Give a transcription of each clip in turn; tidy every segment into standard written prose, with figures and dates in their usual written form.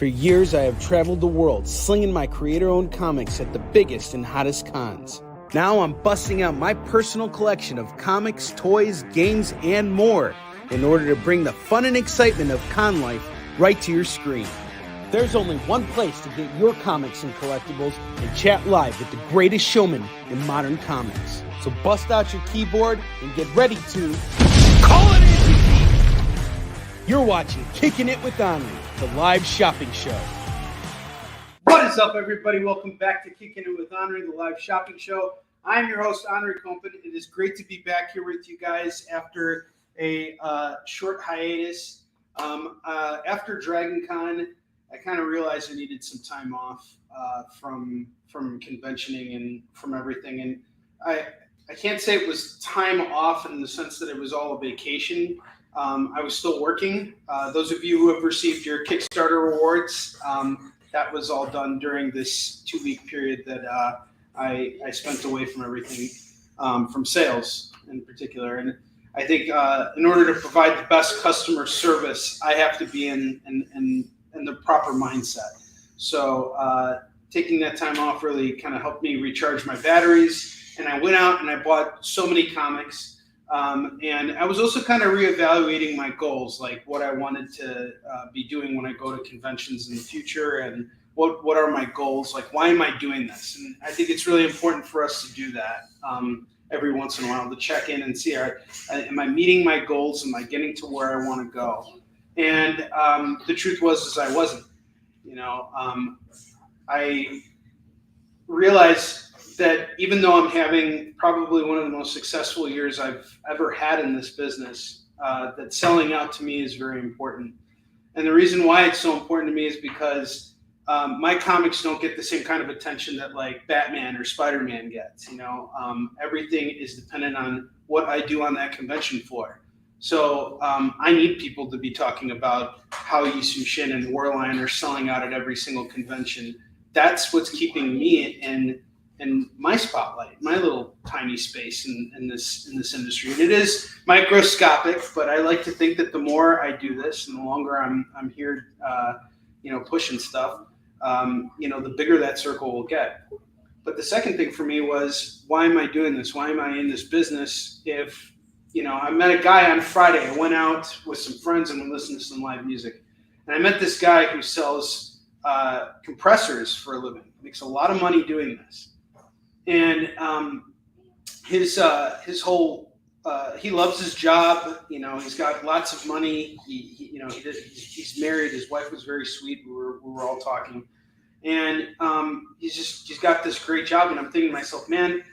For years, I have traveled the world slinging my creator-owned comics at the biggest and hottest cons. Now I'm busting out my personal collection of comics, toys, games, and more in order to bring the fun and excitement of con life right to your screen. There's only one place to get your comics and collectibles and chat live with the greatest showman in modern comics. So bust out your keyboard and get ready to call it in. You're watching Kickin' It with Onrie, the live shopping show. What is up, everybody? Welcome back to Kickin' It with Onrie, the live shopping show. I'm your host, Onrie Company. It is great to be back here with you guys after a short hiatus. After Dragon Con, I kind of realized I needed some time off from conventioning and from everything. And I can't say it was time off in the sense that it was all a vacation. I was still working. Those of you who have received your Kickstarter rewards, that was all done during this 2-week period that I spent away from everything, from sales in particular. And I think in order to provide the best customer service, I have to be in the proper mindset. So taking that time off really kind of helped me recharge my batteries. And I went out and I bought so many comics. And I was also kind of reevaluating my goals, like what I wanted to be doing when I go to conventions in the future, and what are my goals, like why am I doing this? And I think it's really important for us to do that every once in a while, to check in and see, am I meeting my goals? Am I getting to where I want to go? And the truth was I wasn't. I realized that even though I'm having probably one of the most successful years I've ever had in this business, that selling out to me is very important. And the reason why it's so important to me is because my comics don't get the same kind of attention that like Batman or Spider-Man gets. Everything is dependent on what I do on that convention floor. So I need people to be talking about how Yisu Shin and Warline are selling out at every single convention. That's what's keeping me in my spotlight, my little tiny space in this industry. And it is microscopic, but I like to think that the more I do this and the longer I'm here, pushing stuff, the bigger that circle will get. But the second thing for me was, why am I doing this? Why am I in this business? If, I met a guy on Friday. I went out with some friends and we listened to some live music. And I met this guy who sells compressors for a living. Makes a lot of money doing this. And his whole he loves his job. He's got lots of money. He's married. His wife was very sweet. We were all talking, and he's got this great job. And I'm thinking to myself, man,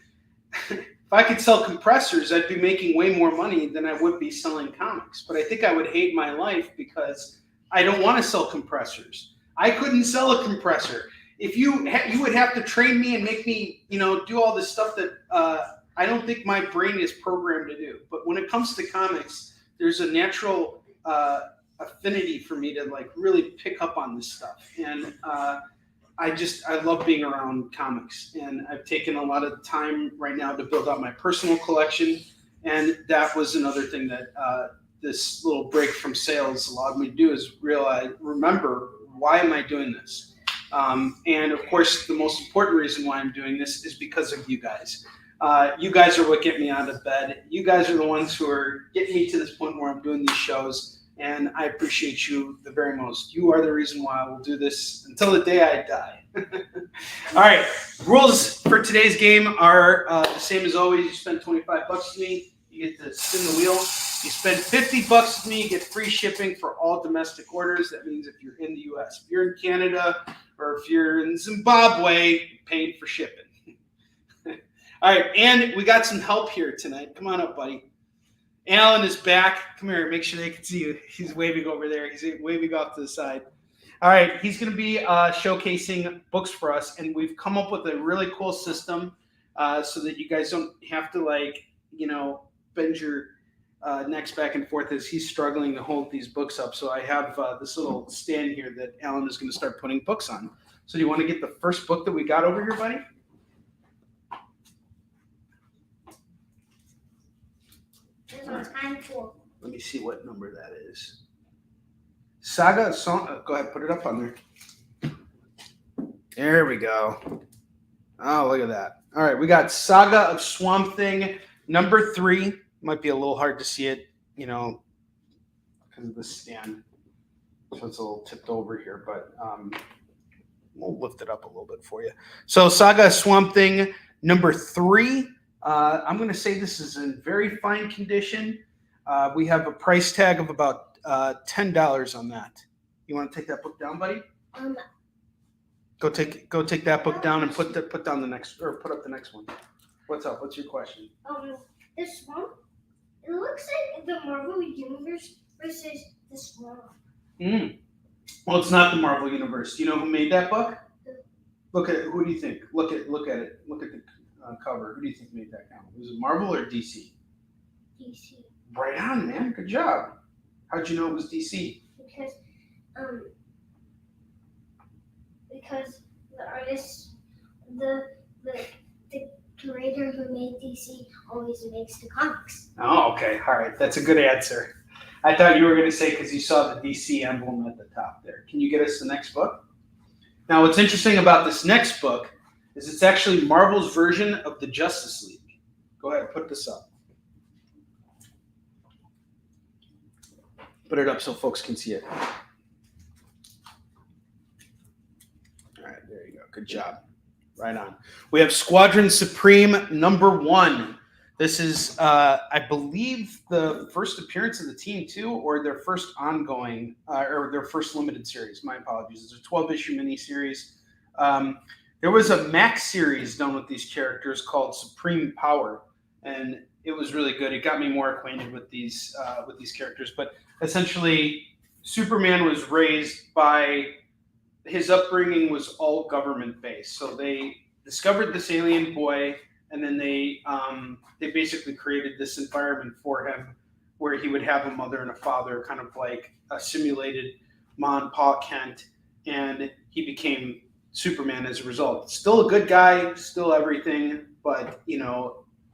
if I could sell compressors, I'd be making way more money than I would be selling comics. But I think I would hate my life because I don't want to sell compressors. I couldn't sell a compressor. If you would have to train me and make me, do all this stuff that I don't think my brain is programmed to do. But when it comes to comics, there's a natural affinity for me to like really pick up on this stuff. And I love being around comics. And I've taken a lot of time right now to build out my personal collection. And that was another thing that this little break from sales allowed me to do, is remember, why am I doing this? And of course, the most important reason why I'm doing this is because of you guys. You guys are what get me out of bed. You guys are the ones who are getting me to this point where I'm doing these shows, and I appreciate you the very most. You are the reason why I will do this until the day I die. All right, rules for today's game are the same as always. You spend $25 with me, you get to spin the wheel. You spend $50 with me, you get free shipping for all domestic orders. That means if you're in the U.S. If you're in Canada or if you're in Zimbabwe, you're paying for shipping. All right, and we got some help here tonight. Come on up, buddy. Alan is back. Come here, make sure they can see you. He's waving over there. He's waving off to the side. All right, he's going to be showcasing books for us, and we've come up with a really cool system so that you guys don't have to, bend your necks back and forth as he's struggling to hold these books up. So I have this little stand here that Alan is going to start putting books on. So do you want to get the first book that we got over here, buddy? There's a time for. Let me see what number that is. Saga song. Go ahead, put it up on there. There we go. Oh, look at that. All right, we got Saga of Swamp Thing number 3. Might be a little hard to see it, because of the stand. So it's a little tipped over here, but we'll lift it up a little bit for you. So Saga of Swamp Thing number 3. I'm going to say this is in very fine condition. We have a price tag of about $10 on that. You want to take that book down, buddy? Go take that book down and put down the next, or put up the next one. What's up? What's your question? The swamp. It looks like the Marvel Universe versus the swamp. Well, it's not the Marvel Universe. Do you know who made that book? Look at it. Who do you think? Look at it. Look at the cover. Who do you think made that count? Was it Marvel or DC? DC. Right on, man. Good job. How'd you know it was DC? Because the artist, the creator who made DC always makes the comics. Oh, okay. All right. That's a good answer. I thought you were going to say because you saw the DC emblem at the top there. Can you get us the next book? Now, what's interesting about this next book is it's actually Marvel's version of the Justice League. Go ahead, put this up. Put it up so folks can see it. All right, there you go. Good job. Right on. We have Squadron Supreme number 1. This is, I believe, the first appearance of the team, too, or their first ongoing, or their first limited series. My apologies. It's a 12-issue miniseries. There was a Max series done with these characters called Supreme Power, and it was really good. It got me more acquainted with these characters. But essentially, Superman was raised by, his upbringing was all government-based. So they discovered this alien boy, and then they basically created this environment for him where he would have a mother and a father, kind of like a simulated Ma and Pa Kent, and he became Superman as a result. Still a good guy, still everything, but,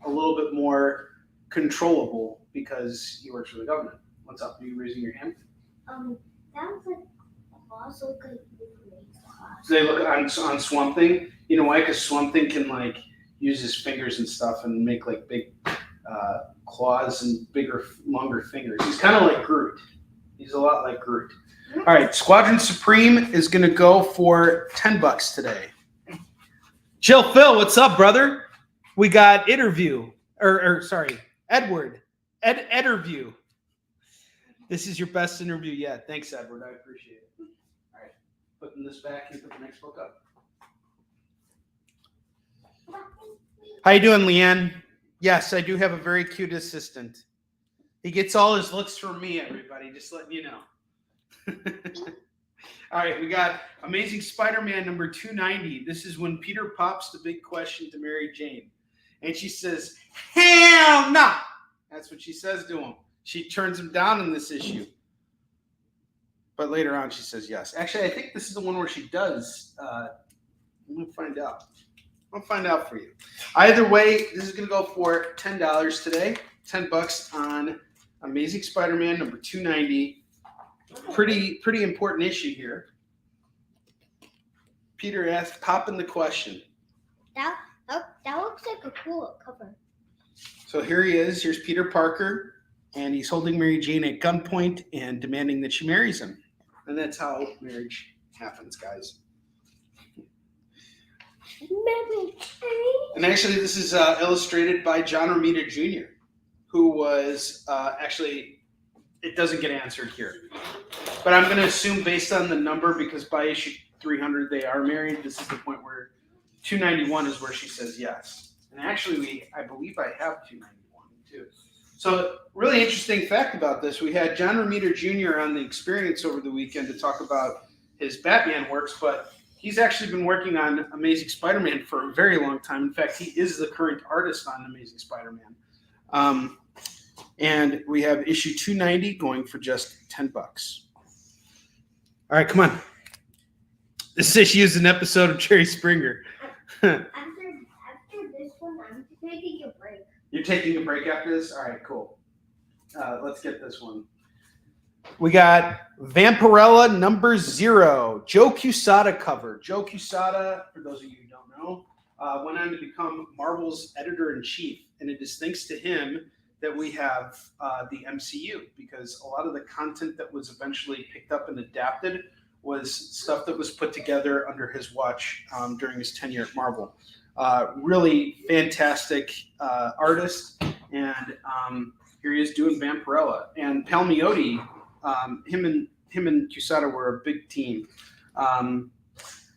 a little bit more controllable because he works for the government. What's up? Are you raising your hand? That was like also good. So they look on Swamp Thing. You know why? Because Swamp Thing can use his fingers and stuff and make big claws and bigger, longer fingers. He's kind of like Groot. He's a lot like Groot. All right, Squadron Supreme is going to go for $10 today. Chill Phil, what's up, brother? We got Edward. Ederview. This is your best interview yet. Thanks, Edward. I appreciate it. All right, putting this back and put the next book up. How you doing, Leanne? Yes, I do have a very cute assistant. He gets all his looks from me, everybody. Just letting you know. All right, we got Amazing Spider-Man number 290. This is when Peter pops the big question to Mary Jane. And she says, hell no! That's what she says to him. She turns him down in this issue. But later on, she says yes. Actually, I think this is the one where she does. I'm going to find out. I'll find out for you. Either way, this is going to go for $10 today. $10 on Amazing Spider-Man number 290. Pretty important issue here. Peter asked, popping the question. That looks like a cool cover. So here he is. Here's Peter Parker, and he's holding Mary Jane at gunpoint and demanding that she marries him. And that's how marriage happens, guys. And actually, this is illustrated by John Romita Jr., who was actually, it doesn't get answered here. But I'm going to assume based on the number, because by issue 300 they are married, this is the point where 291 is where she says yes. And actually, I believe I have 291 too. So really interesting fact about this, we had John Romita Jr. on The Experience over the weekend to talk about his Batman works, but he's actually been working on Amazing Spider-Man for a very long time. In fact, he is the current artist on Amazing Spider-Man. And we have issue 290 going for just $10. All right, come on. This issue is an episode of Jerry Springer. After this one, I'm taking a break. You're taking a break after this? All right, cool. Let's get this one. We got Vampirella number 0, Joe Quesada cover. Joe Quesada, for those of you who don't know, went on to become Marvel's editor-in-chief, and it is thanks to him that we have the MCU, because a lot of the content that was eventually picked up and adapted was stuff that was put together under his watch during his tenure at Marvel. Really fantastic artist, and here he is doing Vampirella. And Palmiotti, him and Quesada were a big team.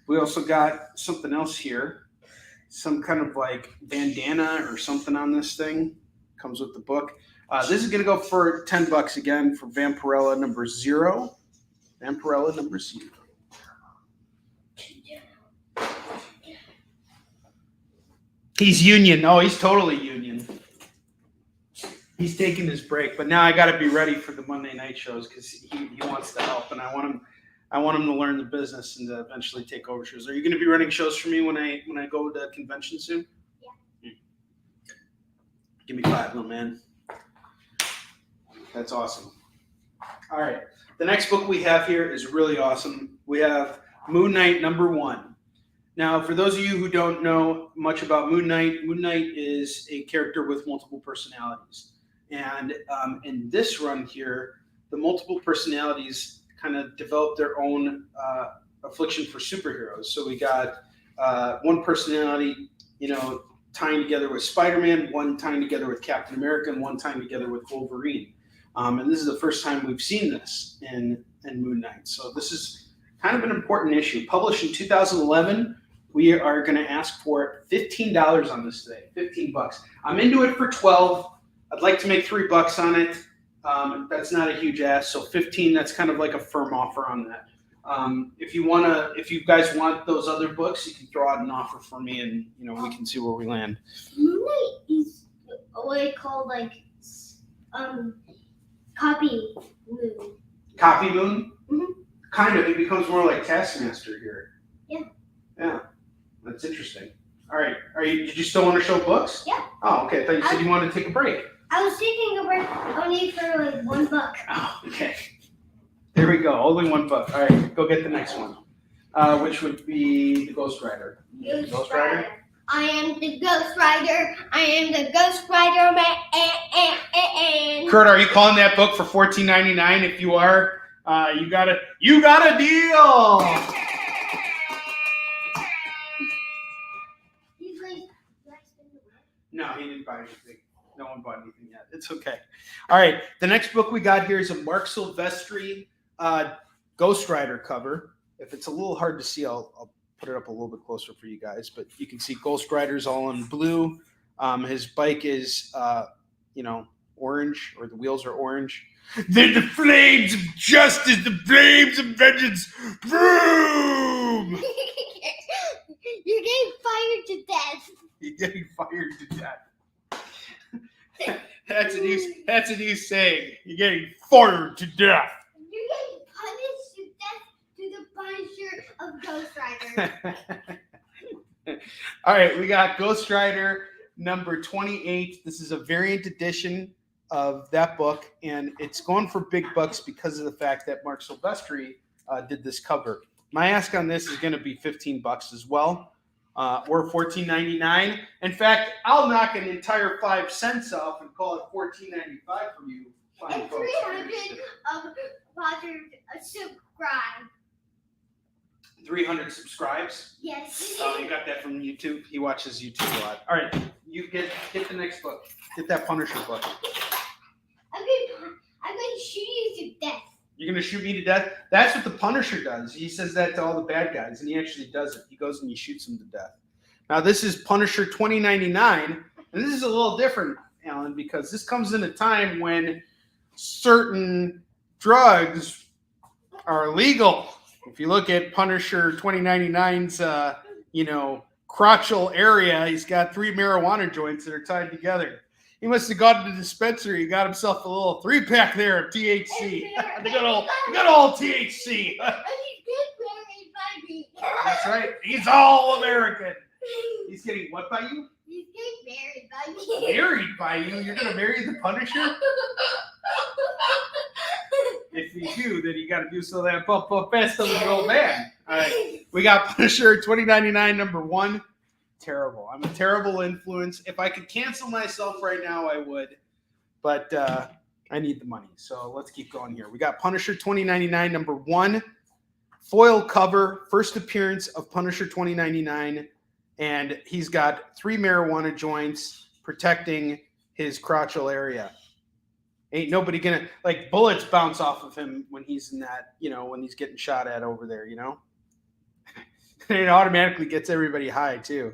We also got something else here, some kind of like bandana or something on this thing. Comes with the book. This is going to go for $10 again for Vampirella number 0. Vampirella number 0. He's union. Oh, he's totally union. He's taking his break, but now I got to be ready for the Monday night shows because he wants to help, and I want him to learn the business and to eventually take over shows. Are you going to be running shows for me when I go to convention soon? Yeah. Give me 5, little man. That's awesome. All right. The next book we have here is really awesome. We have Moon Knight number 1. Now, for those of you who don't know much about Moon Knight is a character with multiple personalities. And in this run here, the multiple personalities kind of develop their own affliction for superheroes. So we got one personality, tying together with Spider-Man, one tying together with Captain America, and one tying together with Wolverine. And this is the first time we've seen this in Moon Knight. So this is kind of an important issue. Published in 2011, we are going to ask for $15 on this today. $15. I'm into it for 12. I'd like to make $3 on it. That's not a huge ask. So 15. That's kind of like a firm offer on that. If you guys want those other books, you can throw out an offer for me, and we can see where we land. Moon Knight is what I call like copy moon. Copy moon? Mm-hmm. Kind of. It becomes more like Taskmaster here. Yeah. Yeah. That's interesting. All right. Did you still want to show books? Yeah. Oh, okay. I thought you said you wanted to take a break. I was taking a break only for like $1. Oh, okay. There we go. Only $1. All right. Go get the next one, which would be the Ghost Rider. Ghost Rider. I am the Ghost Rider. I am the Ghost Rider man. Kurt, are you calling that book for $14.99? If you are, you got a deal. No, he didn't buy anything. No one bought anything yet. It's okay. All right. The next book we got here is a Mark Silvestri Ghost Rider cover. If it's a little hard to see, I'll put it up a little bit closer for you guys. But you can see Ghost Rider's all in blue. His bike is, orange, or the wheels are orange. They're the flames of justice, the flames of vengeance. Boom! You're getting fired to death. You're getting fired to death. That's a new saying. You're getting fired to death. You're getting punished to death to the Punisher of Ghost Rider. All right, we got Ghost Rider number 28. This is a variant edition of that book, and it's going for big bucks because of the fact that Mark Silvestri did this cover. My ask on this is going to be $15 as well. Or $14.99. In fact, I'll knock an entire 5 cents off and call it $14.95 from you. And 300 subscribe. 300 subscribes? Yes. Oh, you got that from YouTube? He watches YouTube a lot. All right, you get the next book. Get that Punisher book. I'm going to shoot you to death. You're going to shoot me to death? That's what the Punisher does. He says that to all the bad guys, and he actually does it. He goes and he shoots them to death. Now, this is Punisher 2099, and this is a little different, Alan, because this comes in a time when certain drugs are legal. If you look at Punisher 2099's, crotchal area, he's got 3 marijuana joints that are tied together. He must have gone to the dispensary. He got himself a little 3-pack there of THC. The good old THC. That's right. He's all American. He's getting what by you? He's getting married by me. Married by you? You're going to marry the Punisher? If you do that you got to do so that Puff Puff Pass doesn't go bad. All right, we got Punisher 2099 number 1. Terrible. I'm a terrible influence. If I could cancel myself right now, I would, but I need the money. So let's keep going here. We got Punisher 2099 number 1, foil cover, first appearance of Punisher 2099, and he's got 3 marijuana joints protecting his crotchal area. Ain't nobody gonna, like, bullets bounce off of him when he's in that, when he's getting shot at over there, and it automatically gets everybody high too.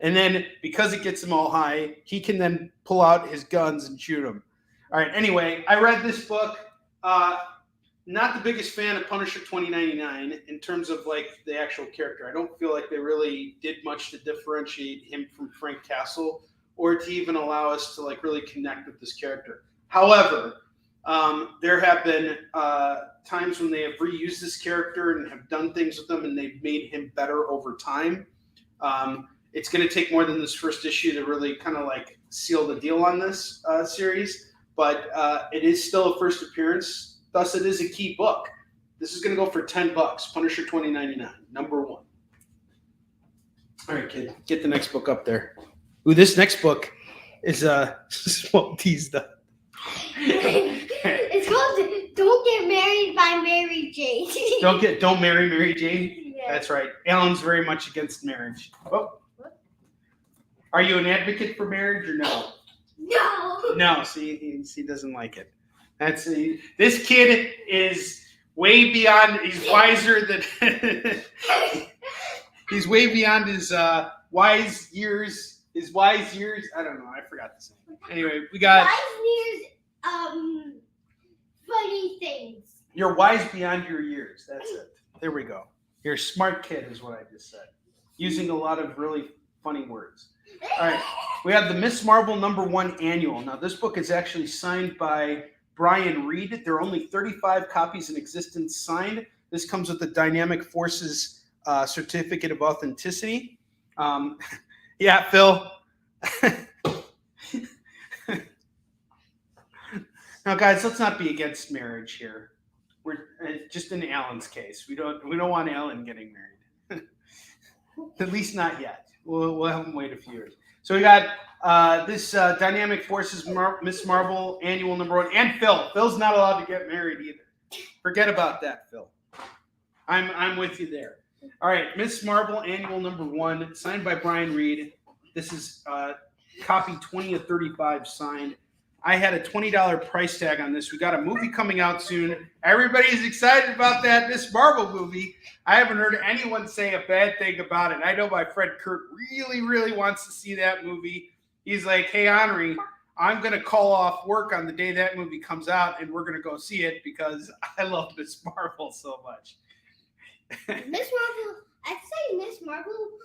And then because it gets them all high, he can then pull out his guns and shoot them. All right, anyway, I read this book. Not the biggest fan of Punisher 2099 in terms of like the actual character. I don't feel like they really did much to differentiate him from Frank Castle or to even allow us to like really connect with this character. However, there have been times when they have reused this character and have done things with him and they've made him better over time. It's going to take more than this first issue to really kind of like seal the deal on this series, but it is still a first appearance. Thus, it is a key book. This is going to go for $10. Punisher 2099, number 1. All right, kid, get the next book up there. Ooh, this next book is well teased up. It's called "Don't Get Married by Mary Jane." Don't marry Mary Jane. Yeah. That's right. Alan's very much against marriage. Oh, are you an advocate for marriage or no? No. No. See, he doesn't like it. This kid is way beyond. He's wiser than. He's way beyond his wise years. His wise years. I don't know. I forgot to say. Anyway, we got wise years. Funny things. You're wise beyond your years. That's it. There we go. You're a smart kid, is what I just said. Using a lot of really funny words. All right. We have the Miss Marvel number 1 annual. Now, this book is actually signed by Brian Reed. There are only 35 copies in existence signed. This comes with the Dynamic Forces certificate of authenticity. Yeah, Phil. Now, guys, let's not be against marriage here. We're just in Alan's case. We don't want Alan getting married. At least not yet. We'll have him wait a few years. So we got this Dynamic Forces Miss Marvel annual number 1, and Phil. Phil's not allowed to get married either. Forget about that, Phil. I'm with you there. All right, Miss Marvel annual number 1, signed by Brian Reed. This is copy 20 of 35 signed. I had a $20 price tag on this. We got a movie coming out soon. Everybody's excited about that Miss Marvel movie. I haven't heard anyone say a bad thing about it. I know my friend Kurt really, really wants to see that movie. He's like, hey, Henri, I'm going to call off work on the day that movie comes out, and we're going to go see it because I love Miss Marvel so much. Miss Marvel, I'd say Miss Marvel,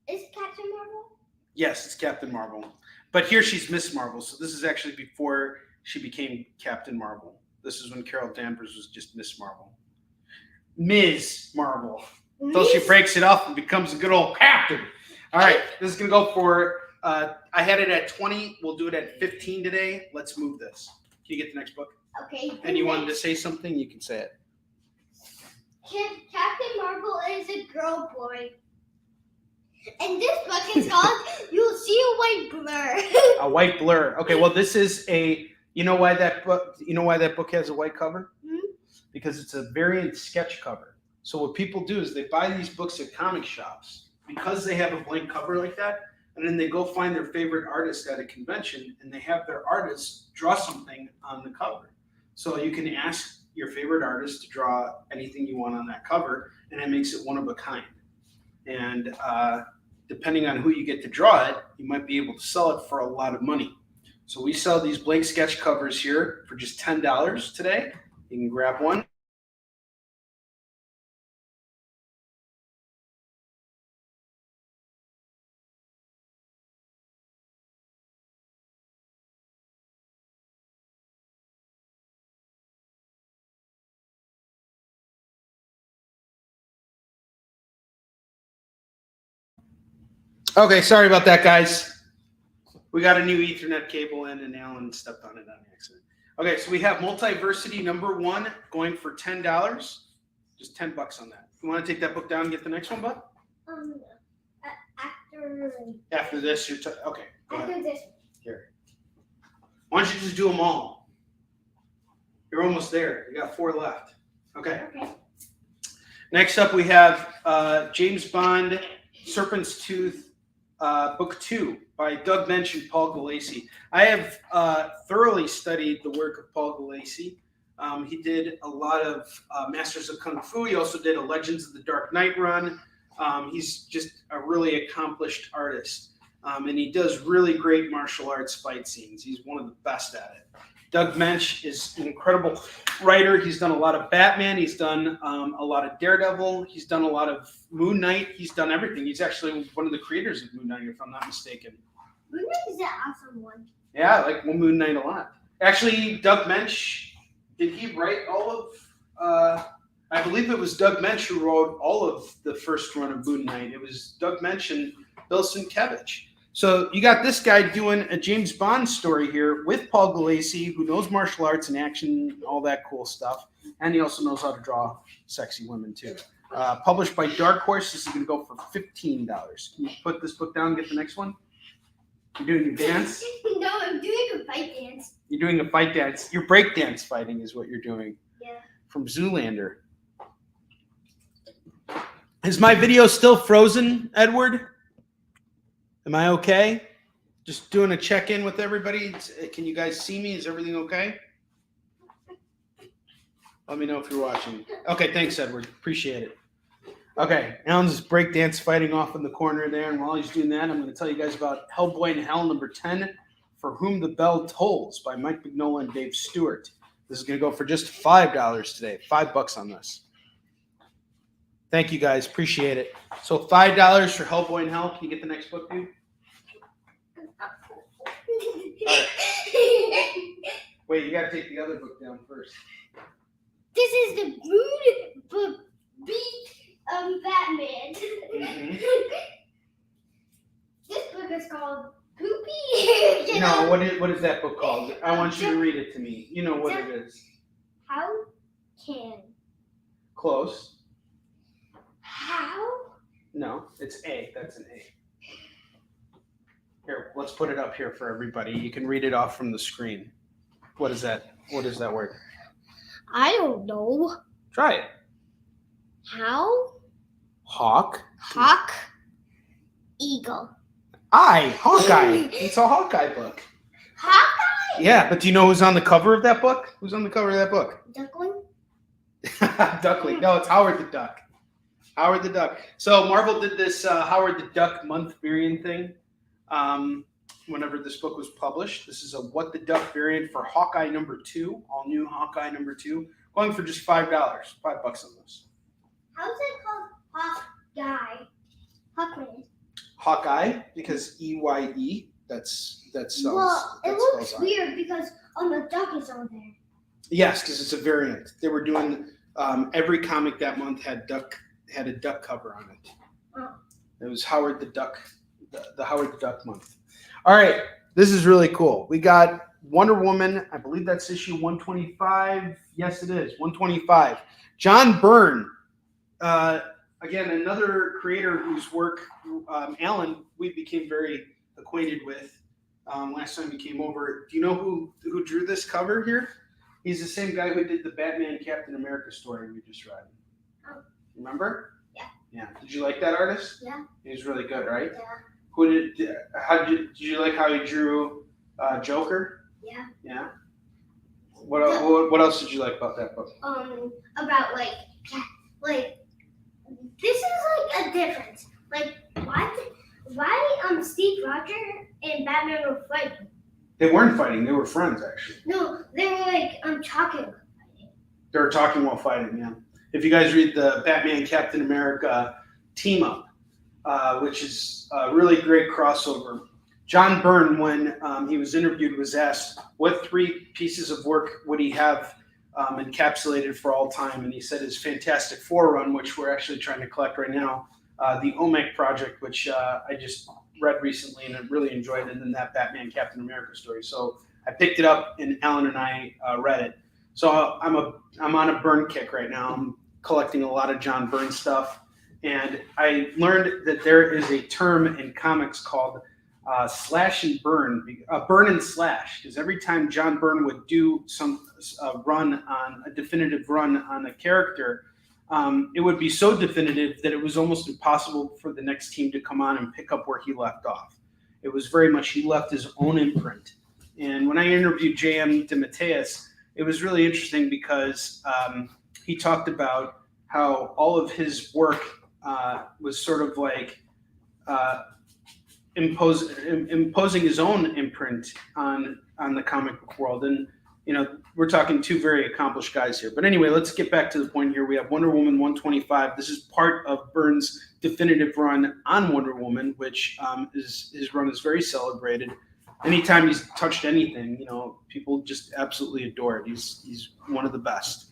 is Captain Marvel? Yes, it's Captain Marvel. But here she's Miss Marvel, so this is actually before she became Captain Marvel. This is when Carol Danvers was just Miss Marvel. Ms. Marvel. Until she breaks it up and becomes a good old captain. All right, this is going to go for, I had it at 20. We'll do it at 15 today. Let's move this. Can you get the next book? Okay. And you wanted to say something? You can say it. Captain Marvel is a girl boy. And this book is called You'll See a White Blur. A white blur. Okay, well, this is a, you know why that book has a white cover? Mm-hmm. Because it's a variant sketch cover. So what people do is they buy these books at comic shops because they have a blank cover like that, and then they go find their favorite artist at a convention and they have their artist draw something on the cover. So you can ask your favorite artist to draw anything you want on that cover, and it makes it one of a kind. And depending on who you get to draw it, you might be able to sell it for a lot of money. So we sell these blank sketch covers here for just $10 today. You can grab one. Okay, sorry about that, guys. We got a new Ethernet cable in, and Alan stepped on it on accident. Okay, so we have Multiversity #1 going for $10. Just $10 on that. You want to take that book down and get the next one, bud? After this, you're okay. Go ahead. After this. Here. Why don't you just do them all? You're almost there. You got 4 left. Okay. Okay. Next up, we have James Bond, Serpent's Tooth, Book 2 by Doug Mensch and Paul Gulacy. I have thoroughly studied the work of Paul Gulacy. He did a lot of Masters of Kung Fu. He also did a Legends of the Dark Knight run. He's just a really accomplished artist. And he does really great martial arts fight scenes. He's one of the best at it. Doug Mensch is an incredible writer. He's done a lot of Batman. He's done a lot of Daredevil. He's done a lot of Moon Knight. He's done everything. He's actually one of the creators of Moon Knight, if I'm not mistaken. Moon Knight is an awesome one. Yeah, I like Moon Knight a lot. Actually, Doug Mensch, did he write all of... I believe it was Doug Mensch who wrote all of the first run of Moon Knight. It was Doug Mensch and Bill Sienkiewicz. So you got this guy doing a James Bond story here with Paul Gulacy, who knows martial arts and action, all that cool stuff. And he also knows how to draw sexy women, too. Published by Dark Horse. This is going to go for $15. Can you put this book down and get the next one? You're doing your dance? No, I'm doing a fight dance. You're doing a fight dance. Your break dance fighting is what you're doing. Yeah. From Zoolander. Is my video still frozen, Edward? Am I okay? Just doing a check-in with everybody. Can you guys see me? Is everything okay? Let me know if you're watching. Okay, thanks, Edward. Appreciate it. Okay, Alan's breakdance fighting off in the corner there, and while he's doing that, I'm going to tell you guys about Hellboy in Hell #10, For Whom the Bell Tolls by Mike Mignola and Dave Stewart. This is going to go for just $5 today. $5 on this. Thank you, guys. Appreciate it. So $5 for Hellboy in Hell. Can you get the next book, dude? Right. Wait, you got to take the other book down first. This is the Brood Beat Batman. Mm-hmm. This book is called Poopy. No, what is that book called? I want you to read it to me. You know what it is. How can? Close. How? No, it's A. That's an A. Here, let's put it up here for everybody. You can read it off from the screen. What is that? What is that word? I don't know. Try it. How? Hawk. Hawk. Eagle. Hawkeye. It's a Hawkeye book. Hawkeye? Yeah, but do you know who's on the cover of that book? Who's on the cover of that book? Duckling? Duckling. No, it's Howard the Duck. Howard the Duck. So Marvel did this Howard the Duck month variant thing whenever this book was published. This is a What the Duck variant for Hawkeye #2, all new Hawkeye #2, going for just $5. $5 on this. How's it called Hawkeye? Hawkman. Hawkeye, because EYE, that's Well, it looks weird because the duck is on there. Yes, because it's a variant. They were doing every comic that month had a duck cover on it. Oh. It was Howard the Duck, the Howard the Duck month. All right, this is really cool. We got Wonder Woman. I believe that's issue 125. Yes, it is 125. John Byrne. Again, another creator whose work, Alan, we became very acquainted with last time he came over. Do you know who drew this cover here? He's the same guy who did the Batman Captain America story we just read. Oh. Remember? Yeah. Yeah. Did you like that artist? Yeah. He was really good, right? Yeah. Did you like how he drew Joker? Yeah. Yeah. What else did you like about that book? About like this is like a difference. Like why Steve Rogers and Batman were fighting? They weren't fighting. They were friends, actually. No, they were like talking. They were talking while fighting. Yeah. If you guys read the Batman Captain America team up, which is a really great crossover. John Byrne, when he was interviewed, was asked what 3 pieces of work would he have encapsulated for all time, and he said his Fantastic Four run, which we're actually trying to collect right now, the Olmec Project, which I just read recently and I really enjoyed, and then that Batman Captain America story. So I picked it up, and Alan and I read it. So I'm on a Byrne kick right now. I'm collecting a lot of John Byrne stuff, and I learned that there is a term in comics called slash and burn, burn and slash, because every time John Byrne would do some a definitive run on a character, it would be so definitive that it was almost impossible for the next team to come on and pick up where he left off. It was very much, he left his own imprint. And when I interviewed J.M. DeMatteis, it was really interesting because he talked about how all of his work was sort of like imposing his own imprint on the comic book world. And we're talking two very accomplished guys here. But anyway, let's get back to the point here. We have Wonder Woman 125. This is part of Byrne's definitive run on Wonder Woman, which his run is very celebrated. Anytime he's touched anything, people just absolutely adore it. He's one of the best.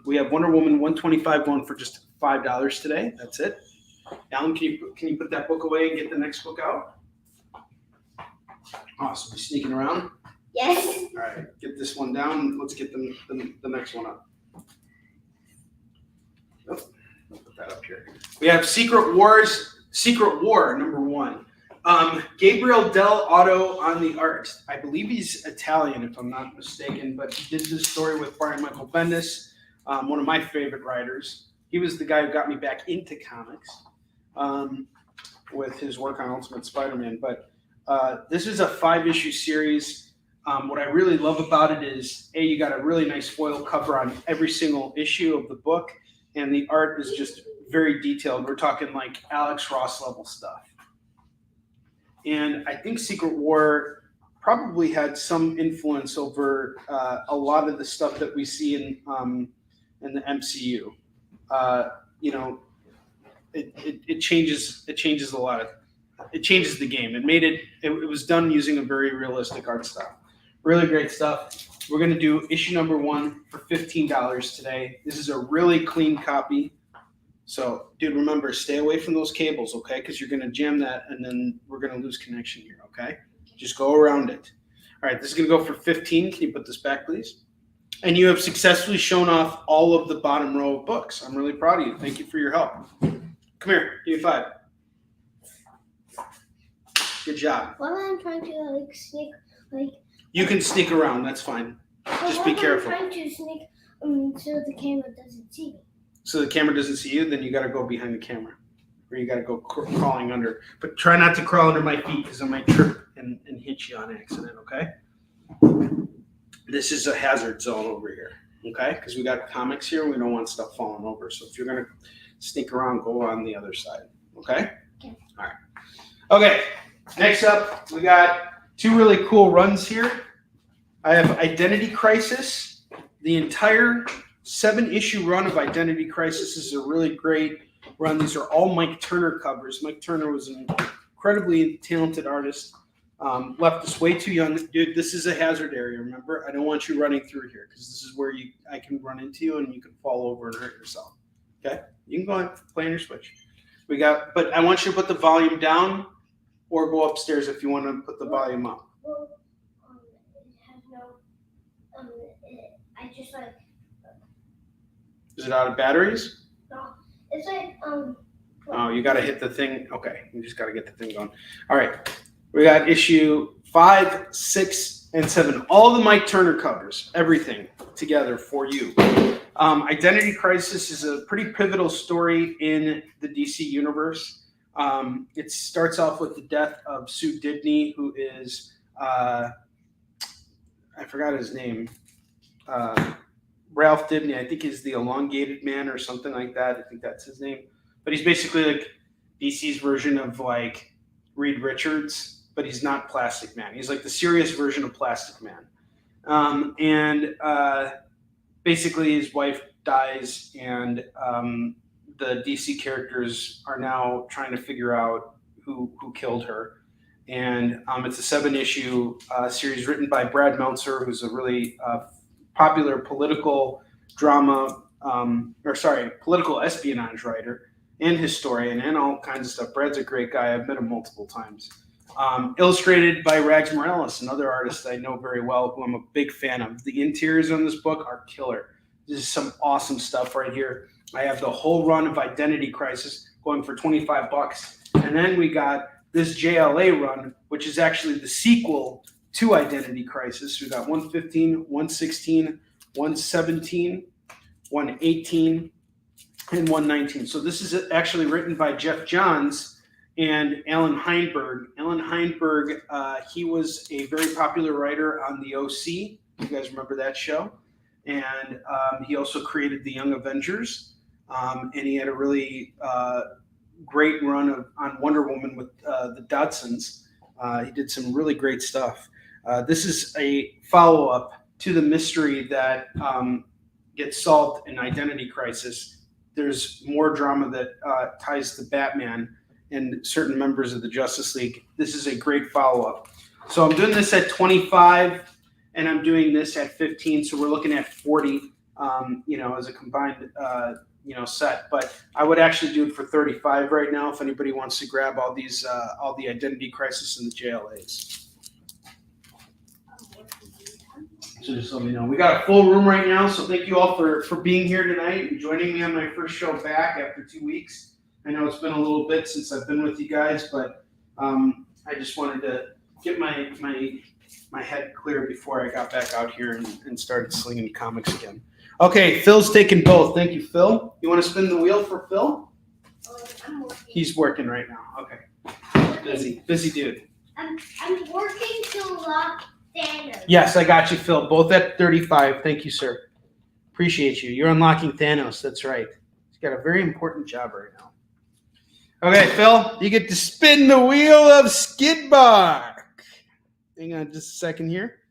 We have Wonder Woman 125 going for just $5 today. That's it. Alan, can you put that book away and get the next book out? Awesome. You sneaking around? Yes. All right. Get this one down. Let's get the next one up. Oh, I'll put that up here. We have Secret War #1. Gabriel Del Otto on the art. I believe he's Italian, if I'm not mistaken, but he did this story with Brian Michael Bendis, one of my favorite writers. He was the guy who got me back into comics with his work on Ultimate Spider-Man. But this is a 5-issue series. What I really love about it is, you got a really nice foil cover on every single issue of the book, and the art is just very detailed. We're talking like Alex Ross level stuff. And I think Secret War probably had some influence over a lot of the stuff that we see in the MCU. It changes a lot. It changes the game. It was done using a very realistic art style. Really great stuff. We're going to do issue #1 for $15 today. This is a really clean copy. So, dude, remember, stay away from those cables, okay? Because you're going to jam that, and then we're going to lose connection here, okay? Just go around it. All right, this is going to go for $15. Can you put this back, please? And you have successfully shown off all of the bottom row of books. I'm really proud of you. Thank you for your help. Come here. Give me 5. Good job. What I'm trying to sneak, You can sneak around. That's fine. Just be careful. I'm trying to sneak so the camera doesn't see me. So the camera doesn't see you, then you got to go behind the camera, or you got to go crawling under. But try not to crawl under my feet because I might trip and hit you on accident. Okay. This is a hazard zone over here. Okay, because we got comics here, and we don't want stuff falling over. So if you're gonna sneak around, go on the other side. Okay. Okay. All right. Okay. Next up, we got 2 really cool runs here. I have Identity Crisis. The entire 7-issue run of Identity Crisis is a really great run. These are all Mike Turner covers. Mike Turner was an incredibly talented artist. Left us way too young. Dude, this is a hazard area, remember? I don't want you running through here because this is where I can run into you and you can fall over and hurt yourself. Okay? You can go ahead and play on your Switch. But I want you to put the volume down or go upstairs if you want to put the volume up. Well, it has no, I just Is it out of batteries? no, it's Oh, you got to hit the thing. Okay, you just got to get the thing going. All right, we got issue 5, 6, and 7. All the Mike Turner covers, everything together for you. Identity Crisis is a pretty pivotal story in the DC universe. It starts off with the death of Sue Dibney, who is, I forgot his name. Ralph Dibney, I think he's the elongated man or something like that. I think that's his name. But he's basically like DC's version of like Reed Richards, but he's not Plastic Man. He's like the serious version of Plastic Man. Basically his wife dies and the DC characters are now trying to figure out who killed her. And it's a 7-issue series written by Brad Meltzer, who's a really popular political political espionage writer and historian and all kinds of stuff. Brad's a great guy. I've met him multiple times. Illustrated by Rags Morales, another artist I know very well, who I'm a big fan of. The interiors on this book are killer. This is some awesome stuff right here. I have the whole run of Identity Crisis going for $25. And then we got this JLA run, which is actually the sequel to Identity Crisis. We got 115, 116, 117, 118, and 119. So this is actually written by Jeff Johns and Alan Heinberg. Alan Heinberg, he was a very popular writer on The OC. You guys remember that show? And he also created The Young Avengers. And he had a really great run on Wonder Woman with the Dodsons. He did some really great stuff. This is a follow-up to the mystery that gets solved in Identity Crisis. There's more drama that ties to Batman and certain members of the Justice League. This is a great follow-up. So I'm doing this at 25, and I'm doing this at 15. So we're looking at 40, as a combined, set. But I would actually do it for 35 right now if anybody wants to grab all these, all the Identity Crisis and the JLAs. So just let me know. We got a full room right now, so thank you all for being here tonight and joining me on my first show back after 2 weeks. I know it's been a little bit since I've been with you guys, but I just wanted to get my head clear before I got back out here and started slinging comics again. Okay, Phil's taking both. Thank you, Phil. You want to spin the wheel for Phil? I'm working. He's working right now. Okay. Busy dude. I'm working to lock Thanos. Yes, I got you, Phil. Both at 35. Thank you, sir. Appreciate you. You're unlocking Thanos. That's right. He's got a very important job right now. Okay, Phil, you get to spin the wheel of Skidbark. Hang on just a second here.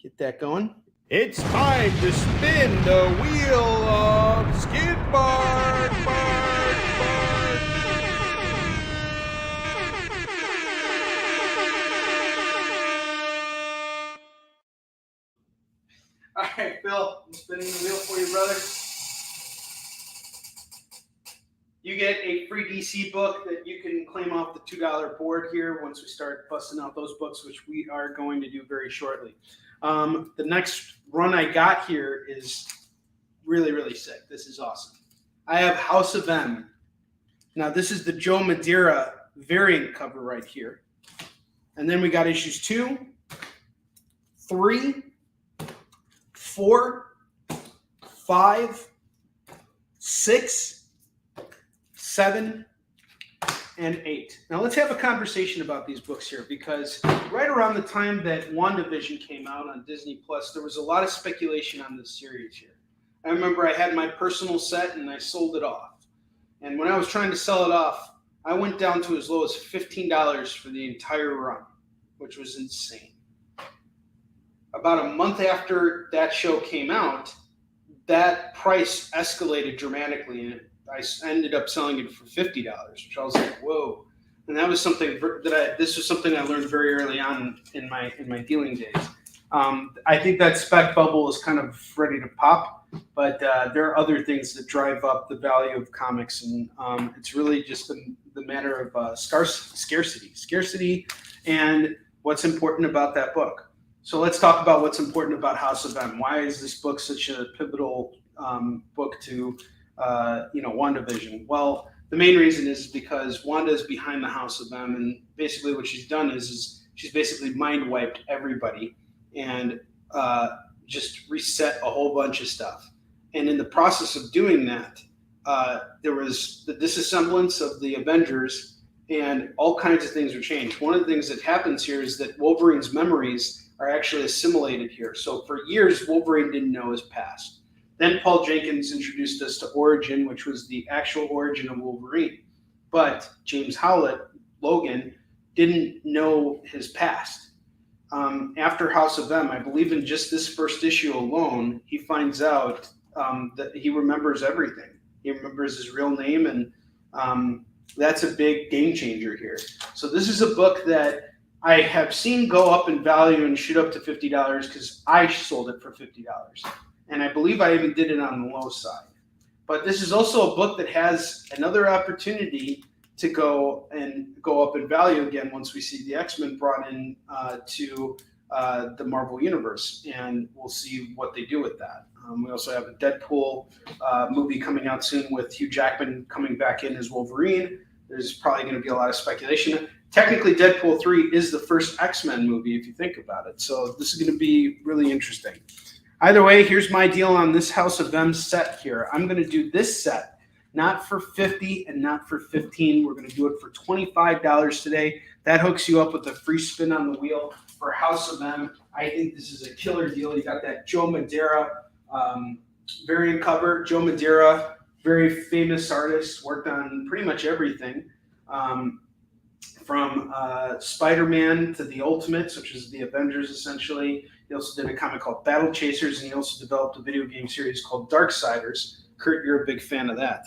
Get that going. It's time to spin the wheel of Skidbark. All right, Phil, I'm spinning the wheel for you, brother. You get a free DC book that you can claim off the $2 board here once we start busting out those books, which we are going to do very shortly. The next run I got here is really, really sick. This is awesome. I have House of M. Now, this is the Joe Madeira variant cover right here. And then we got issues 2, 3, 4, 5, 6, 7, and 8. Now let's have a conversation about these books here, because right around the time that WandaVision came out on Disney Plus, there was a lot of speculation on this series here. I remember I had my personal set and I sold it off. And when I was trying to sell it off, I went down to as low as $15 for the entire run, which was insane. About a month after that show came out, that price escalated dramatically, and I ended up selling it for $50, which I was like, whoa. And that was something this was something I learned very early on in my dealing days. I think that spec bubble is kind of ready to pop, but there are other things that drive up the value of comics, and it's really just the matter of scarcity, and what's important about that book. So let's talk about what's important about House of M. Why is this book such a pivotal book to WandaVision? Well, the main reason is because Wanda is behind the House of M, and basically what she's done is she's basically mind wiped everybody and just reset a whole bunch of stuff. And in the process of doing that, there was the disassemblance of the Avengers, and all kinds of things were changed. One of the things that happens here is that Wolverine's memories are actually assimilated here. So for years, Wolverine didn't know his past. Then Paul Jenkins introduced us to Origin, which was the actual origin of Wolverine. But James Howlett, Logan, didn't know his past. After House of M, I believe in just this first issue alone, he finds out that he remembers everything. He remembers his real name, and that's a big game changer here. So this is a book that I have seen go up in value and shoot up to $50 because I sold it for $50. And I believe I even did it on the low side. But this is also a book that has another opportunity to go up in value again once we see the X-Men brought in to the Marvel Universe, and we'll see what they do with that. We also have a Deadpool movie coming out soon with Hugh Jackman coming back in as Wolverine. There's probably going to be a lot of speculation. Technically, Deadpool 3 is the first X-Men movie, if you think about it. So this is going to be really interesting. Either way, here's my deal on this House of M set here. I'm going to do this set, not for $50 and not for $15. We're going to do it for $25 today. That hooks you up with a free spin on the wheel for House of M. I think this is a killer deal. You got that Joe Madeira variant cover. Joe Madeira, very famous artist, worked on pretty much everything. From Spider-Man to the Ultimates, which is the Avengers, essentially. He also did a comic called Battle Chasers, and he also developed a video game series called Darksiders. Kurt, you're a big fan of that.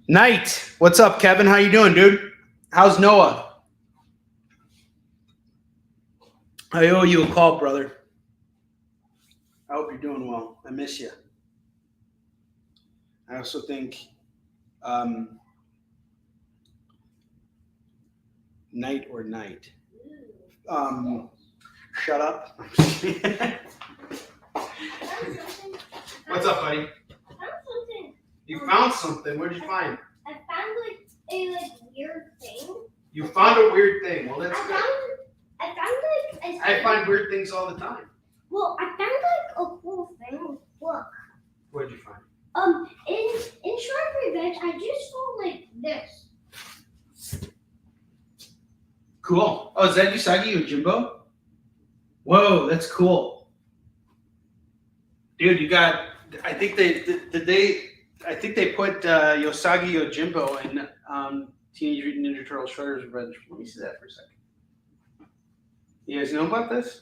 Knight, what's up, Kevin? How you doing, dude? How's Noah? I owe you a call, brother. I hope you're doing well. I miss you. I also think night or night. Shut up. What's up, buddy? I found something. You found something. What did you find? I found like a weird thing. You found a weird thing. Well, that's good. I find weird things all the time. Well, I found like a cool thing. Look. What did you find? In Shark Revenge, I just found like this. Cool. Oh, is that Usagi Yojimbo? Whoa, that's cool. Dude, you got. I think they put Usagi Yojimbo in Teenage Mutant Ninja Turtles Shredder's Revenge. Let me see that for a second. You guys know about this?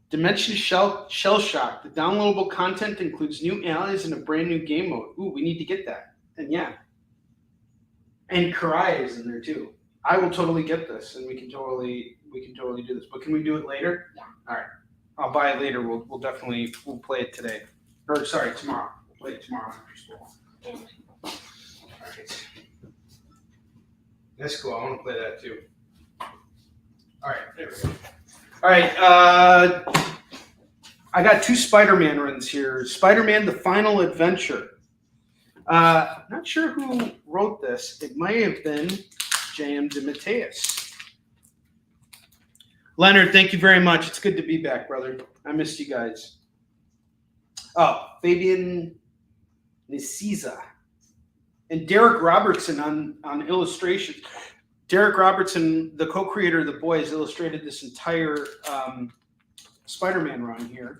Dimension Shell Shock. The downloadable content includes new allies and a brand new game mode. Ooh, we need to get that. And yeah. And Karai is in there too. I will totally get this, and we can totally do this. But can we do it later? Yeah. All right. I'll buy it later. We'll play it today. Or sorry, tomorrow. We'll play it tomorrow after school. Yeah. All right. That's cool. I want to play that too. All right. There we go. All right. I got 2 Spider-Man runs here. Spider-Man: The Final Adventure. Not sure who wrote this. It might have been J.M. DeMatteis. Leonard, thank you very much. It's good to be back, brother. I missed you guys. Oh, Fabian Niciza. And Derek Robertson on illustrations. Derek Robertson, the co-creator of The Boys, illustrated this entire Spider-Man run here.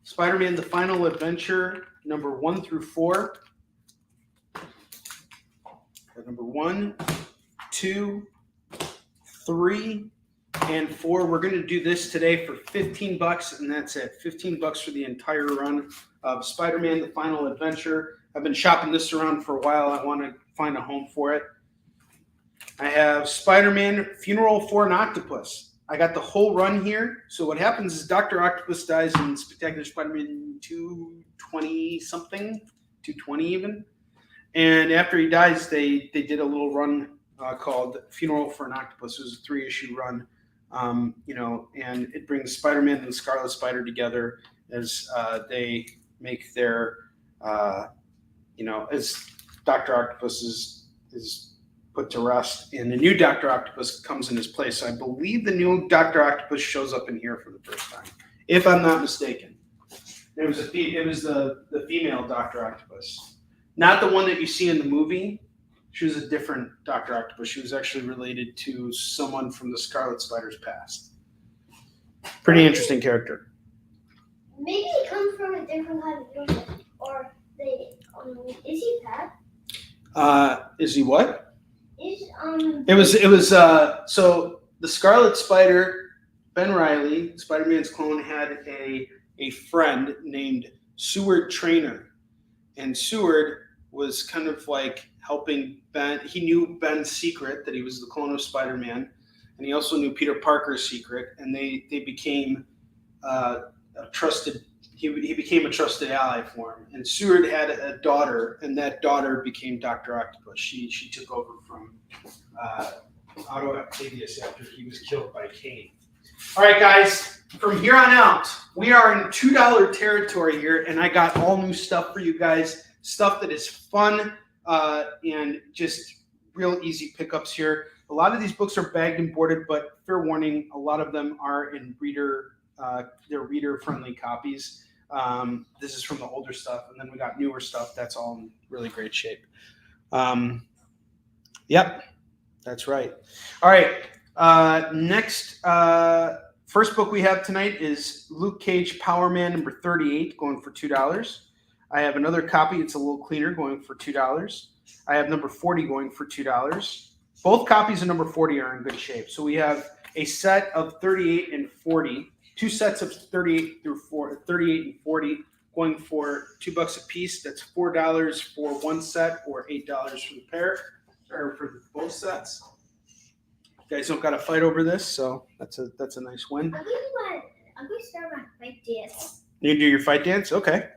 Spider-Man: The Final Adventure, number 1 through 4. Number 1, 2, 3, and 4. We're going to do this today for $15, and that's it. $15 for the entire run of Spider-Man: The Final Adventure. I've been shopping this around for a while. I want to find a home for it. I have Spider-Man: Funeral for an Octopus. I got the whole run here. So what happens is Dr. Octopus dies in Spectacular Spider-Man 220-something, 220 even. And after he dies, they did a little run called Funeral for an Octopus. It was a 3-issue run, and it brings Spider-Man and the Scarlet Spider together as they make their, as Dr. Octopus is put to rest, and the new Dr. Octopus comes in his place. So I believe the new Dr. Octopus shows up in here for the first time, if I'm not mistaken. It was the female Dr. Octopus, not the one that you see in the movie. She was a different Dr. Octopus. She was actually related to someone from the Scarlet Spider's past. Pretty interesting character. Maybe it comes from a different kind of person, or is he fat? Is he what? Is It was so the Scarlet Spider, Ben Reilly, Spider-Man's clone, had a friend named Seward Trainer, and Seward was kind of like helping Ben. He knew Ben's secret that he was the clone of Spider-Man, and he also knew Peter Parker's secret, and they became a trusted he became a trusted ally for him. And Seward had a daughter, and that daughter became Dr. Octopus. She took over from Otto Octavius after he was killed by Cain. All right, guys, from here on out, we are in $2 territory here, and I got all new stuff for you guys, stuff that is fun and just real easy pickups here. A lot of these books are bagged and boarded, but fair warning, a lot of them are in they're reader-friendly copies. This is from the older stuff, and then we got newer stuff that's all in really great shape. Yep, that's right. All right, next, first book we have tonight is Luke Cage Power Man number 38, going for $2. I have another copy, it's a little cleaner, going for $2. I have number 40 going for $2. Both copies of number 40 are in good shape. So we have a set of 38 and 40, two sets of 38 and 40 going for $2 a piece. That's $4 for one set or $8 for the pair, or for both sets. You guys don't got to fight over this, so that's a nice win. I'm going to start my fight dance. You can do your fight dance? Okay.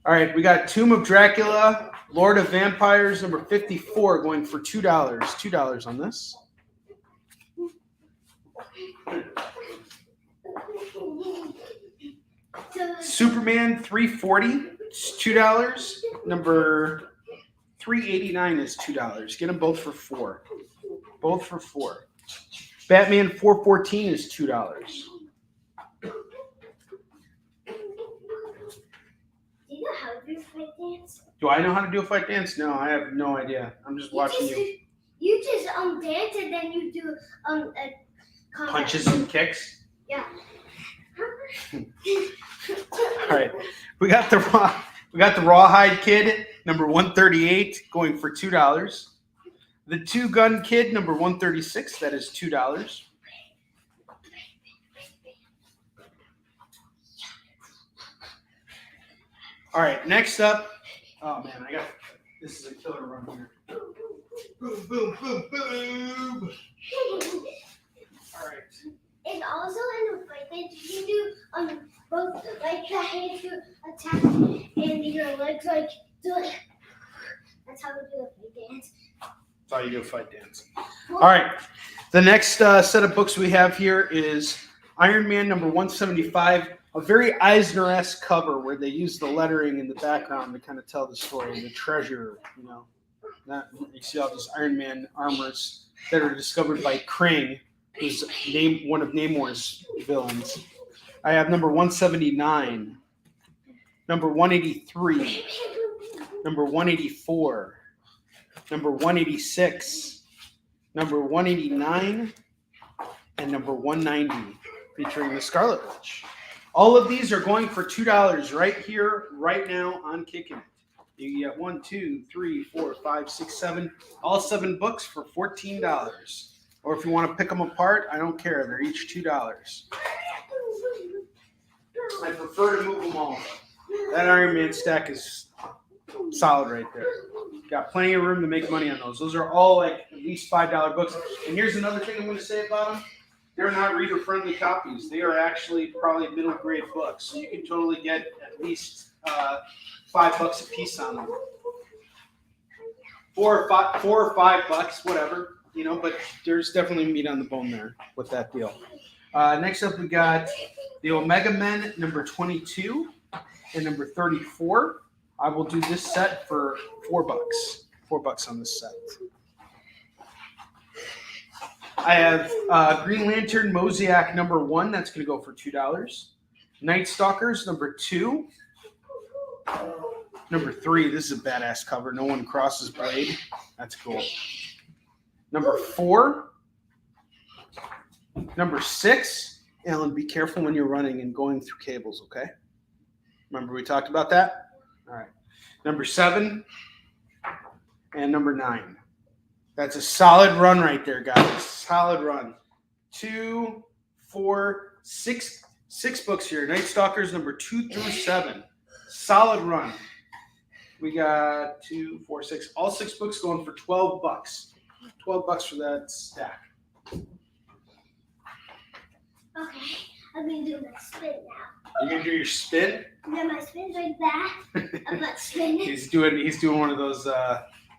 All right, we got Tomb of Dracula, Lord of Vampires, number 54, going for $2. $2 on this. Superman 340, $2. Number 389 is $2. Get them both for $4. Both for $4. Batman 414 is $2. How to do a fight dance? Do I know how to do a fight dance? No, I have no idea. I'm just watching you. You just dance and then you do a Punches and kicks. Yeah. All right, we got the Rawhide Kid number 138 going for $2. The Two Gun Kid number 136, that is $2. All right, next up. Oh man, this is a killer run here. Boom, boom, boom, boom. All right. And also in the fight dance, you can do both like your hands to attack and your legs like do it. That's how we do a fight dance. That's how you do a fight dance. All right. The next set of books we have here is Iron Man number 175. A very Eisner-esque cover where they use the lettering in the background to kind of tell the story and the treasure, you know. You see all these Iron Man armors that are discovered by Krang, who's one of Namor's villains. I have number 179, number 183, number 184, number 186, number 189, and number 190, featuring the Scarlet Witch. All of these are going for $2 right here, right now on Kickin' It. You get 1, 2, 3, 4, 5, 6, 7, all 7 books for $14. Or if you want to pick them apart, I don't care. They're each $2. I prefer to move them all. That Iron Man stack is solid right there. Got plenty of room to make money on those. Those are all like at least $5 books. And here's another thing I'm going to say about them. They're not reader-friendly copies. They are actually probably middle-grade books. So you can totally get at least $5 a piece on them. $4 or $5, whatever, you know. But there's definitely meat on the bone there with that deal. Next up, we got the Omega Men number 22 and number 34. I will do this set for $4. $4 on this set. I have Green Lantern Mosaic number 1. That's going to go for $2. Night Stalkers number 2. Number 3. This is a badass cover. No One Crosses Blade. That's cool. Number 4. Number 6. Alan, be careful when you're running and going through cables, okay? Remember we talked about that? All right. Number 7. And number 9. That's a solid run right there, guys. Solid run. 2, 4, 6 books here. Night Stalkers number 2 through 7. Solid run. We got 2, 4, 6. All 6 books going for $12. $12 for that stack. Okay, I'm gonna do my spin now. You're gonna do your spin? And then my spins like that. I'm not spinning. He's doing one of those